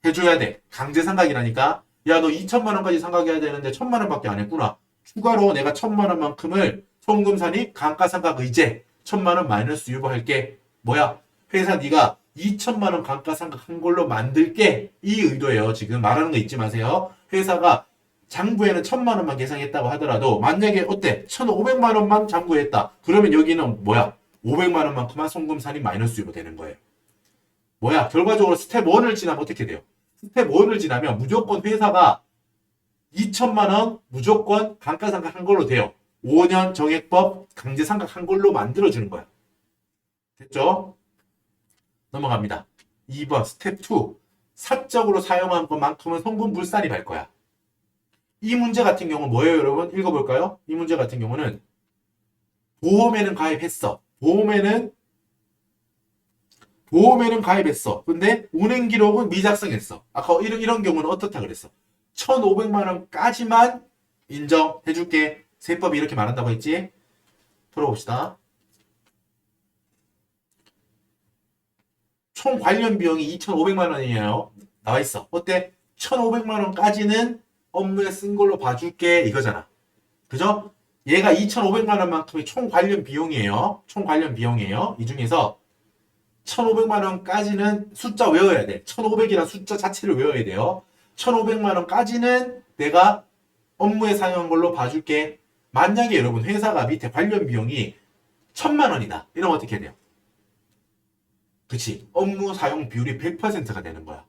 해줘야 돼. 강제상각이라니까. 야, 너 2천만 원까지 상각해야 되는데 1,000만 원밖에 안 했구나. 추가로 내가 1,000만 원만큼을 송금산이 감가상각 의제 1,000만 원 마이너스 유보할게. 뭐야? 회사 네가 2천만 원 감가상각 한 걸로 만들게. 이 의도예요. 지금 말하는 거 잊지 마세요. 회사가 장부에는 1,000만 원만 계상했다고 하더라도 만약에 어때? 1,500만 원만 장부했다. 그러면 여기는 뭐야? 500만 원만큼만 송금산이 마이너스 유보 되는 거예요. 뭐야? 결과적으로 스텝 1을 지나면 어떻게 돼요? 스텝 1을 지나면 무조건 회사가 2천만 원 무조건 감가상각 한 걸로 돼요. 5년 정액법 강제상각 한 걸로 만들어주는 거야. 됐죠? 넘어갑니다. 2번 스텝 2. 사적으로 사용한 것만큼은 송금불산이 갈 거야. 이 문제 같은 경우는 뭐예요, 여러분? 읽어볼까요? 이 문제 같은 경우는 보험에는 가입했어. 보험에는 가입했어. 근데 운행 기록은 미작성했어. 아까 이런 경우는 어떻다 그랬어? 1,500만 원까지만 인정해줄게. 세법이 이렇게 말한다고 했지? 풀어봅시다. 총 관련 비용이 2,500만 원이에요. 나와 있어. 어때? 1,500만 원까지는 업무에 쓴 걸로 봐줄게. 이거잖아. 그죠? 얘가 2,500만 원만큼의 총 관련 비용이에요. 이 중에서 1,500만 원까지는 숫자 외워야 돼. 1,500이라는 숫자 자체를 외워야 돼요. 1,500만 원까지는 내가 업무에 사용한 걸로 봐줄게. 만약에 여러분 회사가 밑에 관련 비용이 1,000만 원이다. 이러면 어떻게 돼요? 그치? 업무 사용 비율이 100%가 되는 거야.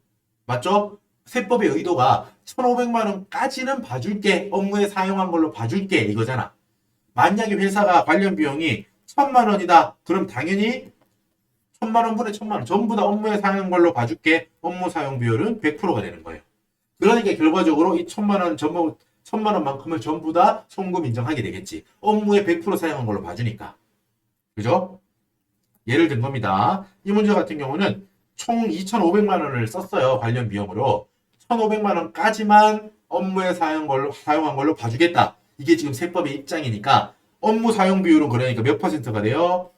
맞죠? 세법의 의도가 1,500만 원까지는 봐줄게. 업무에 사용한 걸로 봐줄게. 이거잖아. 만약에 회사가 관련 비용이 1,000만 원이다. 그럼 당연히 1,000만 원분의 1,000만 원 전부 다 업무에 사용한 걸로 봐줄게. 업무 사용 비율은 100%가 되는 거예요. 그러니까 결과적으로 이 1,000만 원 전부 1,000만 원만큼을 전부 다 송금 인정하게 되겠지. 업무에 100% 사용한 걸로 봐주니까. 그죠? 예를 든 겁니다. 이 문제 같은 경우는 총 2,500만 원을 썼어요. 관련 비용으로. 1,500만 원까지만 업무에 사용한 걸로 봐주겠다. 이게 지금 세법의 입장이니까 업무 사용 비율은 그러니까 몇 퍼센트가 돼요?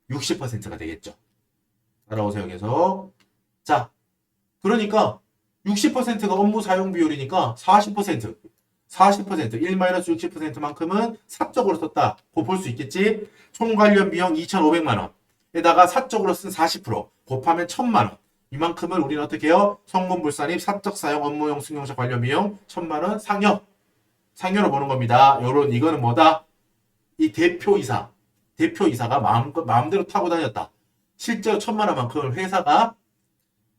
60%가 되겠죠. 따라오세요, 계속. 자, 그러니까 60%가 업무 사용 비율이니까 40%, 1-60%만큼은 사적으로 썼다. 고 볼 수 있겠지? 총 관련 비용 2,500만 원. 에다가 사적으로 쓴 40% 곱하면 1,000만 원. 이만큼을 우리는 어떻게 해요? 성금불산입 사적 사용 업무용 승용차 관련 비용 1,000만 원 상여로 보는 겁니다. 이거는 뭐다? 이 대표이사가 마음대로 타고 다녔다. 실제로 1,000만 원만큼을 회사가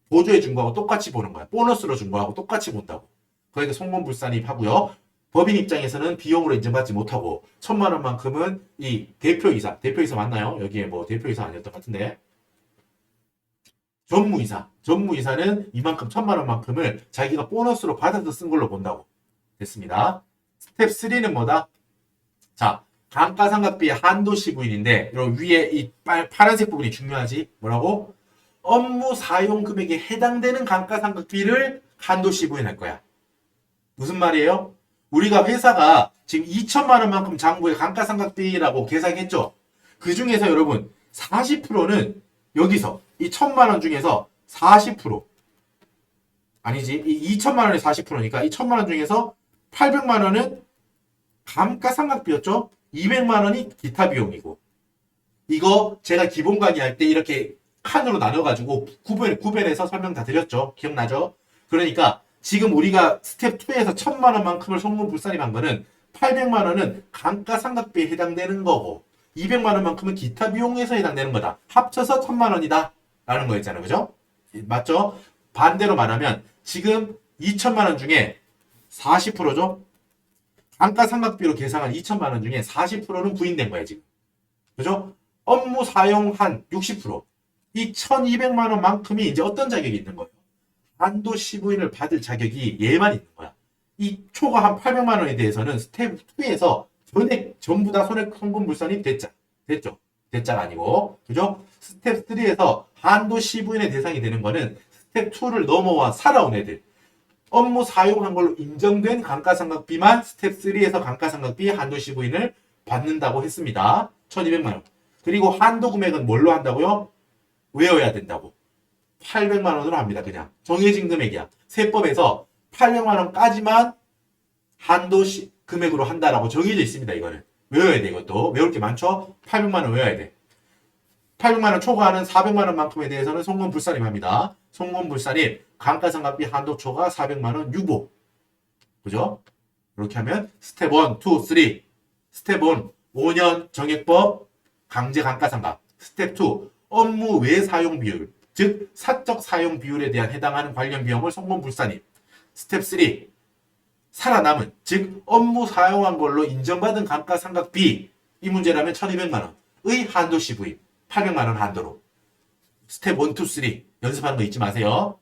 보조해 준 거하고 똑같이 보는 거야. 보너스로 준 거하고 똑같이 본다고. 그러니까 송금불산입 하고요. 법인 입장에서는 비용으로 인정받지 못하고 1,000만 원만큼은 이 대표이사 맞나요? 여기에 뭐 대표이사 아니었던 것 같은데 전무이사는 이만큼 1,000만 원만큼을 자기가 보너스로 받아서 쓴 걸로 본다고 됐습니다. 스텝 3는 뭐다? 자, 감가상각비의 한도시부인인데 위에 이 파란색 부분이 중요하지. 뭐라고? 업무 사용 금액에 해당되는 감가상각비를 한도시부인할 거야. 무슨 말이에요? 우리가 회사가 지금 2천만 원만큼 장부에 감가상각비라고 계산했죠. 그 중에서 여러분 40%는 여기서 이 1,000만 원 중에서 40% 아니지 이 2천만 원이 40%니까 이 1,000만 원 중에서 800만 원은 감가상각비였죠. 200만 원이 기타 비용이고 이거 제가 기본 강의할 때 이렇게 칸으로 나눠가지고 구별해서 설명 다 드렸죠. 기억나죠? 그러니까 지금 우리가 스텝 2에서 1,000만 원만큼을 송금불산입한 거는 800만 원은 감가상각비에 해당되는 거고 200만 원만큼은 기타 비용에서 해당되는 거다. 합쳐서 1,000만 원이다. 라는 거였잖아요. 그죠? 맞죠? 반대로 말하면 지금 2천만 원 중에 40%죠? 감가상각비로 계산한 2천만 원 중에 40%는 부인된 거야 지금. 그죠? 업무 사용한 60%. 이 1,200만 원만큼이 이제 어떤 자격이 있는 거예요? 한도 시부인을 받을 자격이 얘만 있는 거야. 이 초과 한 800만 원에 대해서는 스텝 2에서 전액 전부 다 송금불산이 됐죠. 대자가 아니고. 그죠? 스텝 3에서 한도 시부인의 대상이 되는 거는 스텝 2를 넘어와 살아온 애들. 업무 사용한 걸로 인정된 감가상각비만 스텝 3에서 감가상각비 한도 시부인을 받는다고 했습니다. 1,200만 원. 그리고 한도 금액은 뭘로 한다고요? 외워야 된다고. 800만 원으로 합니다. 그냥. 정해진 금액이야. 세법에서 800만 원까지만 한도 금액으로 한다라고 정해져 있습니다. 이거는. 외워야 돼. 이것도. 외울 게 많죠? 800만 원 외워야 돼. 800만 원 초과하는 400만 원만큼에 대해서는 송금불산입합니다. 송금불산입 감가상각비 한도 초과 400만 원 유보. 그죠? 이렇게 하면 스텝 1, 2, 3. 스텝 1 5년 정액법 강제 감가상각. 스텝 2 업무 외 사용 비율. 즉 사적 사용 비율에 대한 해당하는 관련 비용을 송금불산입. 스텝 3 살아남은 즉 업무 사용한 걸로 인정받은 감가상각비 이 문제라면 1,200만 원의 한도 시부입 800만 원 한도로. 스텝 1, 2, 3 연습하는 거 잊지 마세요.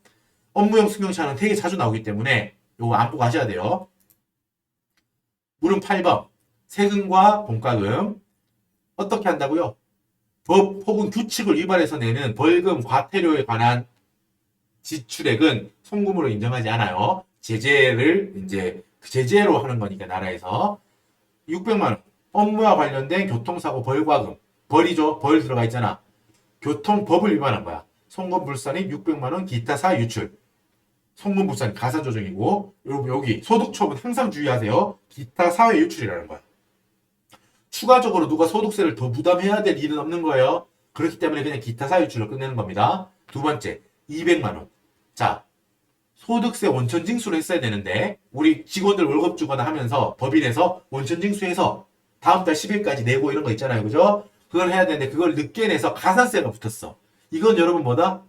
업무용 승용차는 되게 자주 나오기 때문에 요거 안고 가셔야 돼요. 물음 8번 세금과 공과금 어떻게 한다고요? 법 혹은 규칙을 위반해서 내는 벌금, 과태료에 관한 지출액은 송금으로 인정하지 않아요. 제재를 이제 제재로 하는 거니까 나라에서 600만 원 업무와 관련된 교통사고 벌과금 벌이죠. 벌 들어가 있잖아. 교통법을 위반한 거야. 송금불산입 600만 원 기타 사유 유출. 송금불산 가산조정이고 여기 소득처분 항상 주의하세요. 기타 사회 유출이라는 거야. 추가적으로 누가 소득세를 더 부담해야 될 일은 없는 거예요. 그렇기 때문에 그냥 기타 사유 유출로 끝내는 겁니다. 두 번째 200만 원. 자 소득세 원천징수를 했어야 되는데 우리 직원들 월급 주거나 하면서 법인에서 원천징수해서 다음 달 10일까지 내고 이런 거 있잖아요. 그죠? 그걸 해야 되는데 그걸 늦게 내서 가산세가 붙었어. 이건 여러분 뭐다?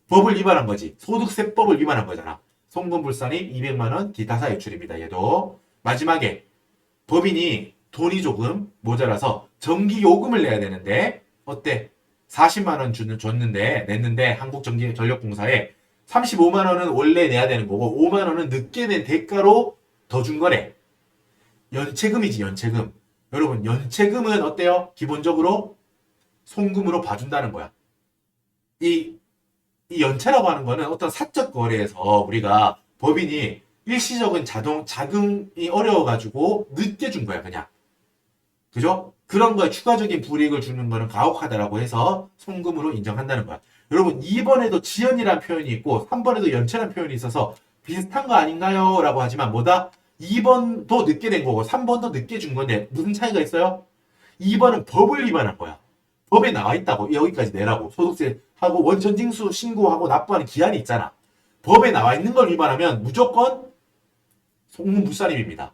법을 위반한 거지. 소득세법을 위반한 거잖아. 송금불산입 200만 원 기타 사유 유출입니다. 얘도 마지막에 법인이 돈이 조금 모자라서 전기요금을 내야 되는데 어때? 40만 원 냈는데 한국전기전력공사에 35만 원은 원래 내야 되는 거고 5만 원은 늦게 낸 대가로 더 준 거래. 연체금이지 연체금. 여러분 연체금은 어때요? 기본적으로 송금으로 봐준다는 거야. 이 연체라고 하는 거는 어떤 사적 거래에서 우리가 법인이 일시적인 자금이 어려워가지고 늦게 준 거야 그냥. 그죠? 그런 거에 추가적인 불이익을 주는 거는 가혹하다라고 해서 송금으로 인정한다는 거야. 여러분 2번에도 지연이라는 표현이 있고 3번에도 연체라는 표현이 있어서 비슷한 거 아닌가요? 라고 하지만 뭐다? 2번도 늦게 된 거고 3번도 늦게 준 건데 무슨 차이가 있어요? 2번은 법을 위반한 거야. 법에 나와 있다고 여기까지 내라고 소득세 하고 원천징수 신고하고 납부하는 기한이 있잖아. 법에 나와 있는 걸 위반하면 무조건 송금불산입입니다.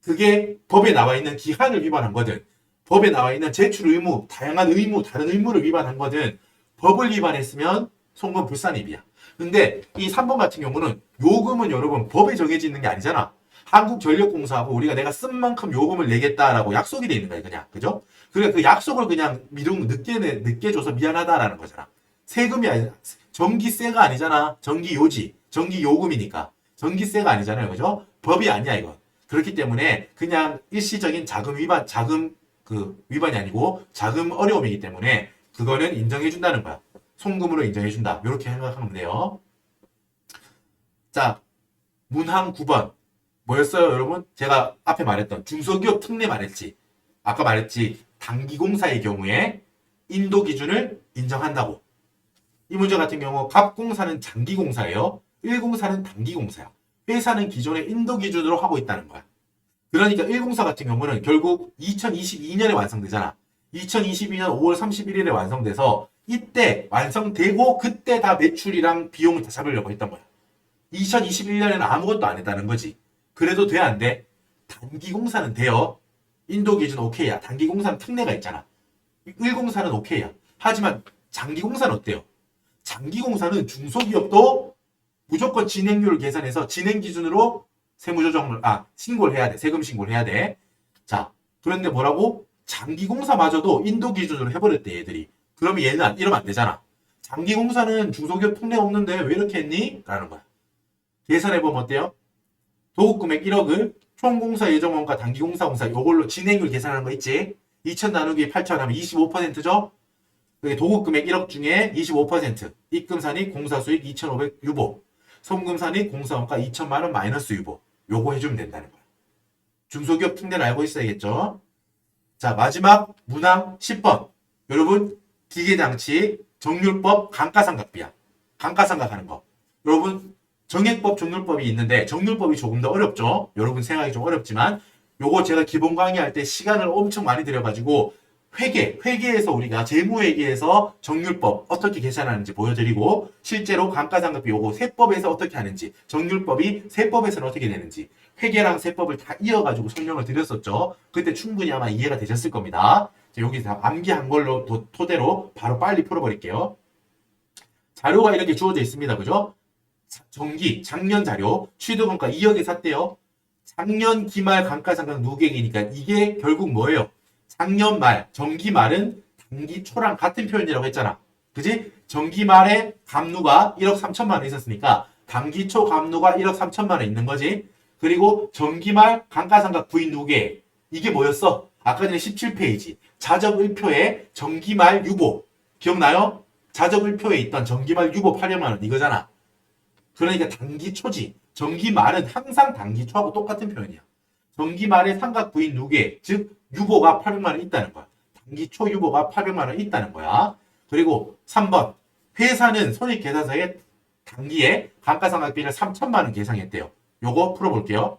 그게 법에 나와 있는 기한을 위반한 거든 법에 나와 있는 제출 의무, 다양한 의무, 다른 의무를 위반한 거든 법을 위반했으면 송금불산입이야. 근데 이 3번 같은 경우는 요금은 여러분 법에 정해져 있는 게 아니잖아. 한국전력공사하고 우리가 내가 쓴 만큼 요금을 내겠다라고 약속이 돼 있는 거야 그냥. 그죠? 그래 그 약속을 그냥 늦게 줘서 미안하다라는 거잖아. 세금이 아니 전기세가 아니잖아. 전기요지, 전기요금이니까. 전기세가 아니잖아요. 그죠? 법이 아니야 이건. 그렇기 때문에 그냥 일시적인 자금 위반이 아니고 자금 어려움이기 때문에 그거는 인정해준다는 거야. 송금으로 인정해준다. 이렇게 생각하면 돼요. 자, 문항 9번. 뭐였어요, 여러분? 제가 앞에 말했던 중소기업 특례 말했지. 아까 말했지. 단기공사의 경우에 인도 기준을 인정한다고. 이 문제 같은 경우 갑공사는 장기공사예요. 1공사는 단기공사야. 회사는 기존에 인도 기준으로 하고 있다는 거야. 그러니까 1공사 같은 경우는 결국 2022년에 완성되잖아. 2022년 5월 31일에 완성돼서 이때 완성되고 그때 다 매출이랑 비용을 다 잡으려고 했던 거야. 2021년에는 아무것도 안 했다는 거지. 그래도 돼, 안 돼? 단기공사는 돼요. 인도 기준 오케이야. 단기공사는 특례가 있잖아. 1공사는 오케이야. 하지만 장기공사는 어때요? 장기공사는 중소기업도 무조건 진행률을 계산해서 진행 기준으로 신고를 해야 돼. 세금 신고를 해야 돼. 자, 그런데 뭐라고? 장기공사마저도 인도 기준으로 해버렸대, 얘들이. 그러면 얘는 이러면 안 되잖아. 장기공사는 중소기업 특례 없는데 왜 이렇게 했니? 라는 거야. 계산해보면 어때요? 도급금액 1억을 총공사 예정원가 단기공사 공사 이걸로 진행률 계산하는 거 있지? 2천 나누기 8천 하면 25%죠? 도급금액 1억 중에 25% 입금산입 공사수익 2,500 유보 송금산입 공사원가 2천만 원 마이너스 유보 요거 해주면 된다는 거야. 중소기업 특례를 알고 있어야겠죠? 자, 마지막 문항 10번. 여러분 기계장치 정률법 감가상각비야. 감가상각하는 거. 여러분 정액법, 정률법이 있는데 정률법이 조금 더 어렵죠. 여러분 생각이 좀 어렵지만 요거 제가 기본 강의할 때 시간을 엄청 많이 들여가지고 회계에서 우리가 재무회계에서 정률법 어떻게 계산하는지 보여드리고 실제로 감가상각비 요거 세법에서 어떻게 하는지 정률법이 세법에서는 어떻게 되는지 회계랑 세법을 다 이어가지고 설명을 드렸었죠. 그때 충분히 아마 이해가 되셨을 겁니다. 여기 다 암기한 걸로 토대로 바로 빨리 풀어버릴게요. 자료가 이렇게 주어져 있습니다. 그죠? 작년 자료 취득원가 2억에 샀대요. 작년 기말 감가상각 누계액이니까 이게 결국 뭐예요? 작년 말, 정기 말은 단기 초랑 같은 표현이라고 했잖아. 그지? 정기 말에 감누가 1억 3천만 원 있었으니까 단기 초 감누가 1억 3천만 원 있는 거지. 그리고 정기 말 감가상각 부인 누계액 이게 뭐였어? 아까 전에 17페이지 자적을표에 정기 말 유보 기억나요? 자적을표에 있던 정기 말 유보 800만 원 이거잖아. 그러니까 단기 초지. 정기 말은 항상 단기 초하고 똑같은 표현이야. 정기 말에 삼각 부인 누계, 즉 유보가 800만 원 있다는 거야. 단기 초 유보가 800만 원 있다는 거야. 그리고 3번. 회사는 손익계산서에 단기에 감가상각비를 3천만 원 계상했대요. 요거 풀어볼게요.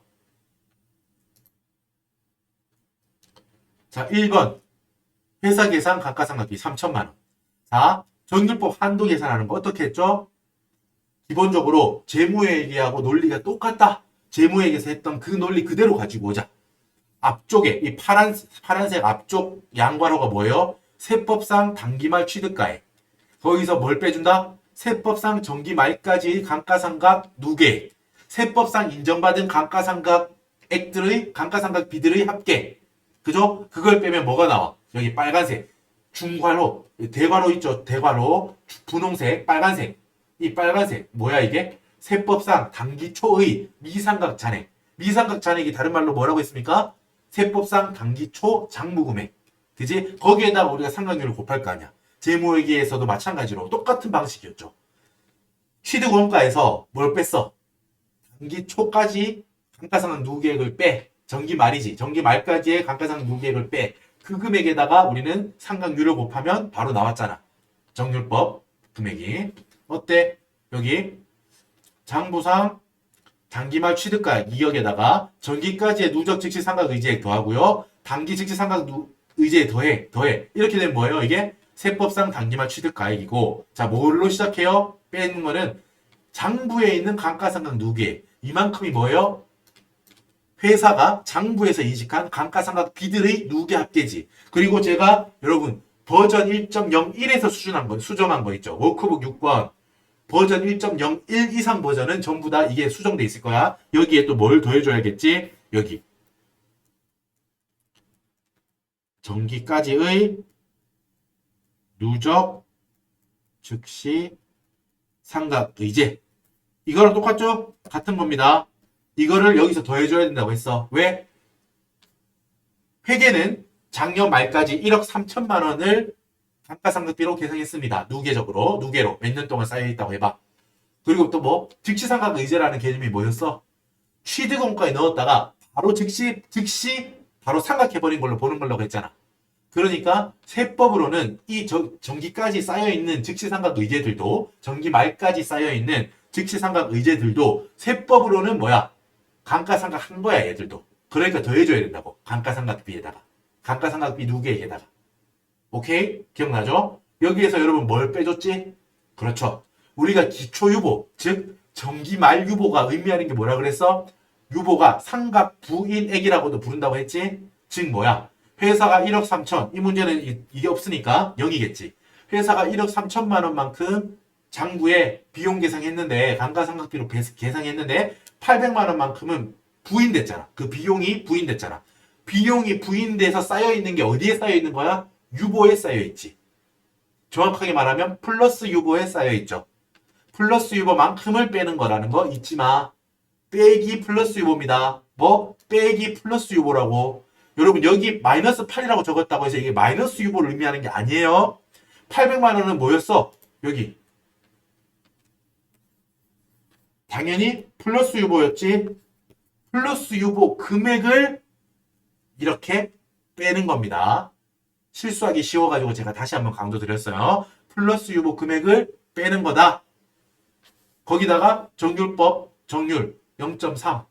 자, 1번. 회사 계산 감가상각비 3천만 원. 자, 정률법 한도 계산하는 거 어떻게 했죠? 기본적으로 재무회계하고 논리가 똑같다. 재무회계에서 했던 그 논리 그대로 가지고 오자. 앞쪽에 이 파란색 앞쪽 양괄호가 뭐예요? 세법상 단기말 취득가액. 거기서 뭘 빼준다? 세법상 정기말까지 감가상각 누계. 세법상 인정받은 감가상각액들의 감가상각비들의 합계. 그죠? 그걸 빼면 뭐가 나와? 여기 빨간색 중괄호 대괄호 있죠? 대괄호 분홍색 빨간색. 이 빨간색 뭐야 이게? 세법상 단기 초의 미상각 잔액. 미상각 잔액이 다른 말로 뭐라고 했습니까? 세법상 단기 초 장부금액. 그지? 거기에다가 우리가 상각률을 곱할 거 아니야. 재무회계에서도 마찬가지로 똑같은 방식이었죠. 취득원가에서 뭘 뺐어? 단기 초까지 감가상각 누계액을 빼. 정기 말이지. 정기 말까지의 감가상각 누계액을 빼. 그 금액에다가 우리는 상각률을 곱하면 바로 나왔잖아. 정률법 금액이. 어때? 여기 장부상 단기말 취득가액 2억에다가 정기까지의 누적 즉시 상각 의제액 더하고요. 단기 즉시 상각 의제액 더해. 이렇게 되면 뭐예요? 이게 세법상 단기말 취득가액이고, 자, 뭘로 시작해요? 빼는 거는 장부에 있는 감가상각 누계액. 이만큼이 뭐예요? 회사가 장부에서 인식한 감가상각 비들의 누계 합계지. 그리고 제가 여러분 버전 1.01에서 수정한 거 있죠. 워크북 6번 버전 1.01 이상 버전은 전부 다 이게 수정돼 있을 거야. 여기에 또 뭘 더해줘야겠지? 여기 정기까지의 누적 즉시 상각 의제. 이거랑 똑같죠? 같은 겁니다. 이거를 여기서 더해줘야 된다고 했어. 왜? 회계는 작년 말까지 1억 3천만 원을 감가상각비로 계산했습니다. 누계적으로, 누계로 몇 년 동안 쌓여있다고 해봐. 그리고 또 뭐 즉시상각 의제라는 개념이 뭐였어? 취득원가에 넣었다가 바로 즉시 바로 상각해버린 걸로 보는 걸로 했잖아. 그러니까 세법으로는 이 정기까지 쌓여있는 즉시상각 의제들도, 정기 말까지 쌓여있는 즉시상각 의제들도 세법으로는 뭐야? 감가상각 한 거야, 얘들도. 그러니까 더해줘야 된다고. 감가상각비에다가. 감가상각비 누계에다가. 오케이? 기억나죠? 여기에서 여러분 뭘 빼줬지? 그렇죠. 우리가 기초유보, 즉 정기말 유보가 의미하는 게 뭐라 그랬어? 유보가 상각 부인액이라고도 부른다고 했지? 즉 뭐야? 회사가 1억 3천, 이 문제는 이게 없으니까 0이겠지. 회사가 1억 3천만 원만큼 장부에 비용 계상했는데, 감가상각비로 계상했는데 800만 원만큼은 부인됐잖아. 그 비용이 부인됐잖아. 비용이 부인돼서 쌓여있는 게 어디에 쌓여있는 거야? 유보에 쌓여있지. 정확하게 말하면 플러스 유보에 쌓여있죠. 플러스 유보만큼을 빼는 거라는 거 잊지 마. 빼기 플러스 유보입니다. 뭐? 빼기 플러스 유보라고. 여러분 여기 마이너스 8이라고 적었다고 해서 이게 마이너스 유보를 의미하는 게 아니에요. 800만 원은 뭐였어? 여기. 당연히 플러스 유보였지. 플러스 유보 금액을 이렇게 빼는 겁니다. 실수하기 쉬워가지고 제가 다시 한번 강조 드렸어요. 플러스 유보 금액을 빼는 거다. 거기다가 정률법 정률 0.3.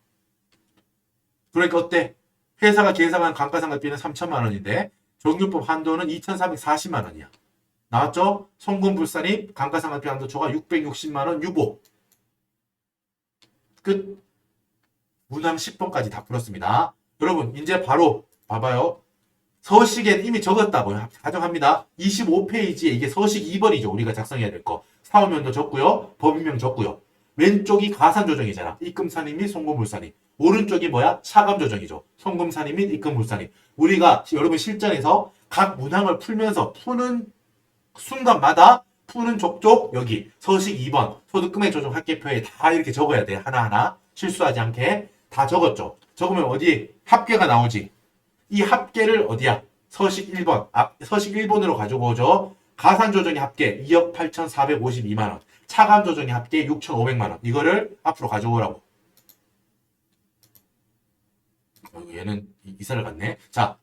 그러니까 어때? 회사가 계상한 감가상각비는 3천만 원인데 정률법 한도는 2,340만 원이야. 나왔죠? 송금불산입 감가상각비 한도 초과 660만 원 유보. 끝. 문항 10번까지 다 풀었습니다. 여러분 이제 바로 봐봐요. 서식에는 이미 적었다고요. 가정합니다. 25페이지에 이게 서식 2번이죠. 우리가 작성해야 될 거. 사업면도 적고요. 법인명 적고요. 왼쪽이 가산조정이잖아. 입금산입 및 송금불산입. 오른쪽이 뭐야? 차감조정이죠. 송금산입 및 입금불산입. 우리가 여러분 실전에서 각 문항을 풀면서 푸는 순간마다 푸는 족족 여기 서식 2번 소득금액 조정 합계표에 다 이렇게 적어야 돼. 하나하나 실수하지 않게 다 적었죠. 적으면 어디 합계가 나오지. 이 합계를 어디야? 서식 1번. 서식 1번으로 가지고 오죠. 가산조정의 합계 2억 8,452만 원. 차감조정의 합계 6,500만 원. 이거를 앞으로 가져오라고. 얘는 이사를 갔네. 자,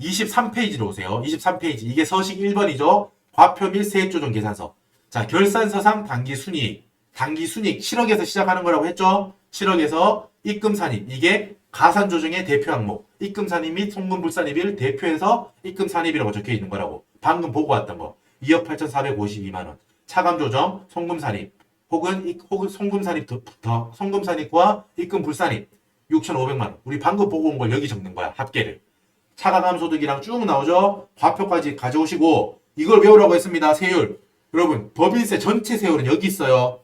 23페이지로 오세요. 23페이지. 이게 서식 1번이죠. 과표 및 세액조정 계산서. 자, 결산서상 당기순이익. 당기순이익 7억에서 시작하는 거라고 했죠. 7억에서 입금산입. 이게 가산조정의 대표 항목. 입금산입 및 송금불산입을 대표해서 입금산입이라고 적혀 있는 거라고. 방금 보고 왔던 거. 2억 8,452만 원. 차감조정, 송금산입. 혹은 송금산입과 입금불산입. 6,500만 원. 우리 방금 보고 온 걸 여기 적는 거야. 합계를. 차감소득이랑 쭉 나오죠. 과표까지 가져오시고 이걸 외우라고 했습니다. 세율. 여러분 법인세 전체 세율은 여기 있어요.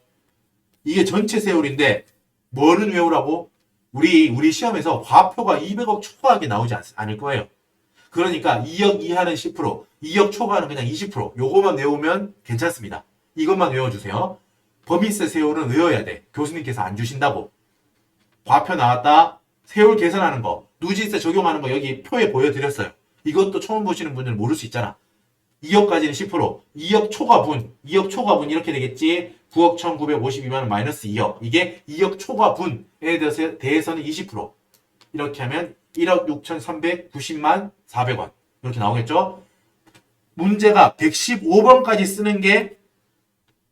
이게 전체 세율인데 뭐는 외우라고? 우리 시험에서 과표가 200억 초과하게 나오지 않을 거예요. 그러니까 2억 이하는 10%, 2억 초과는 그냥 20%. 요거만 외우면 괜찮습니다. 이것만 외워주세요. 법인세 세율은 외워야 돼. 교수님께서 안 주신다고. 과표 나왔다. 세율 계산하는 거. 누진세 적용하는 거 여기 표에 보여드렸어요. 이것도 처음 보시는 분들은 모를 수 있잖아. 2억까지는 10%, 2억 초과분 이렇게 되겠지. 9억 1,952만 원 마이너스 2억. 이게 2억 초과분에 대해서는 20%. 이렇게 하면 1억 6,390만 400원. 이렇게 나오겠죠? 문제가 115번까지 쓰는 게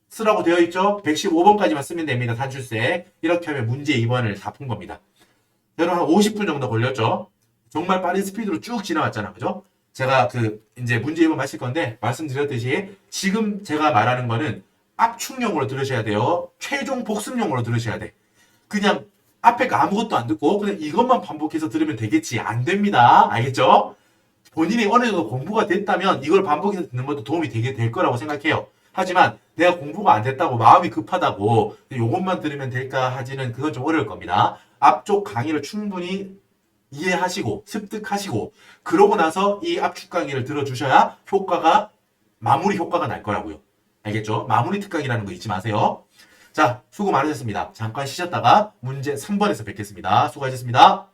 쓰라고 되어 있죠? 115번까지만 쓰면 됩니다. 산출세. 이렇게 하면 문제 2번을 다 푼 겁니다. 여러분 한 50분 정도 걸렸죠? 정말 빠른 스피드로 쭉 지나갔잖아. 그죠? 제가 이제 문제 2번 마실 건데, 말씀드렸듯이 지금 제가 말하는 거는 압축용으로 들으셔야 돼요. 최종 복습용으로 들으셔야 돼. 그냥 앞에 거 아무것도 안 듣고 그냥 이것만 반복해서 들으면 되겠지. 안 됩니다. 알겠죠? 본인이 어느 정도 공부가 됐다면 이걸 반복해서 듣는 것도 도움이 되게 될 거라고 생각해요. 하지만 내가 공부가 안 됐다고 마음이 급하다고 이것만 들으면 될까 하지는 그건 좀 어려울 겁니다. 앞쪽 강의를 충분히 이해하시고 습득하시고 그러고 나서 이 압축 강의를 들어주셔야 마무리 효과가 날 거라고요. 알겠죠? 마무리 특강이라는 거 잊지 마세요. 자, 수고 많으셨습니다. 잠깐 쉬셨다가 문제 3번에서 뵙겠습니다. 수고하셨습니다.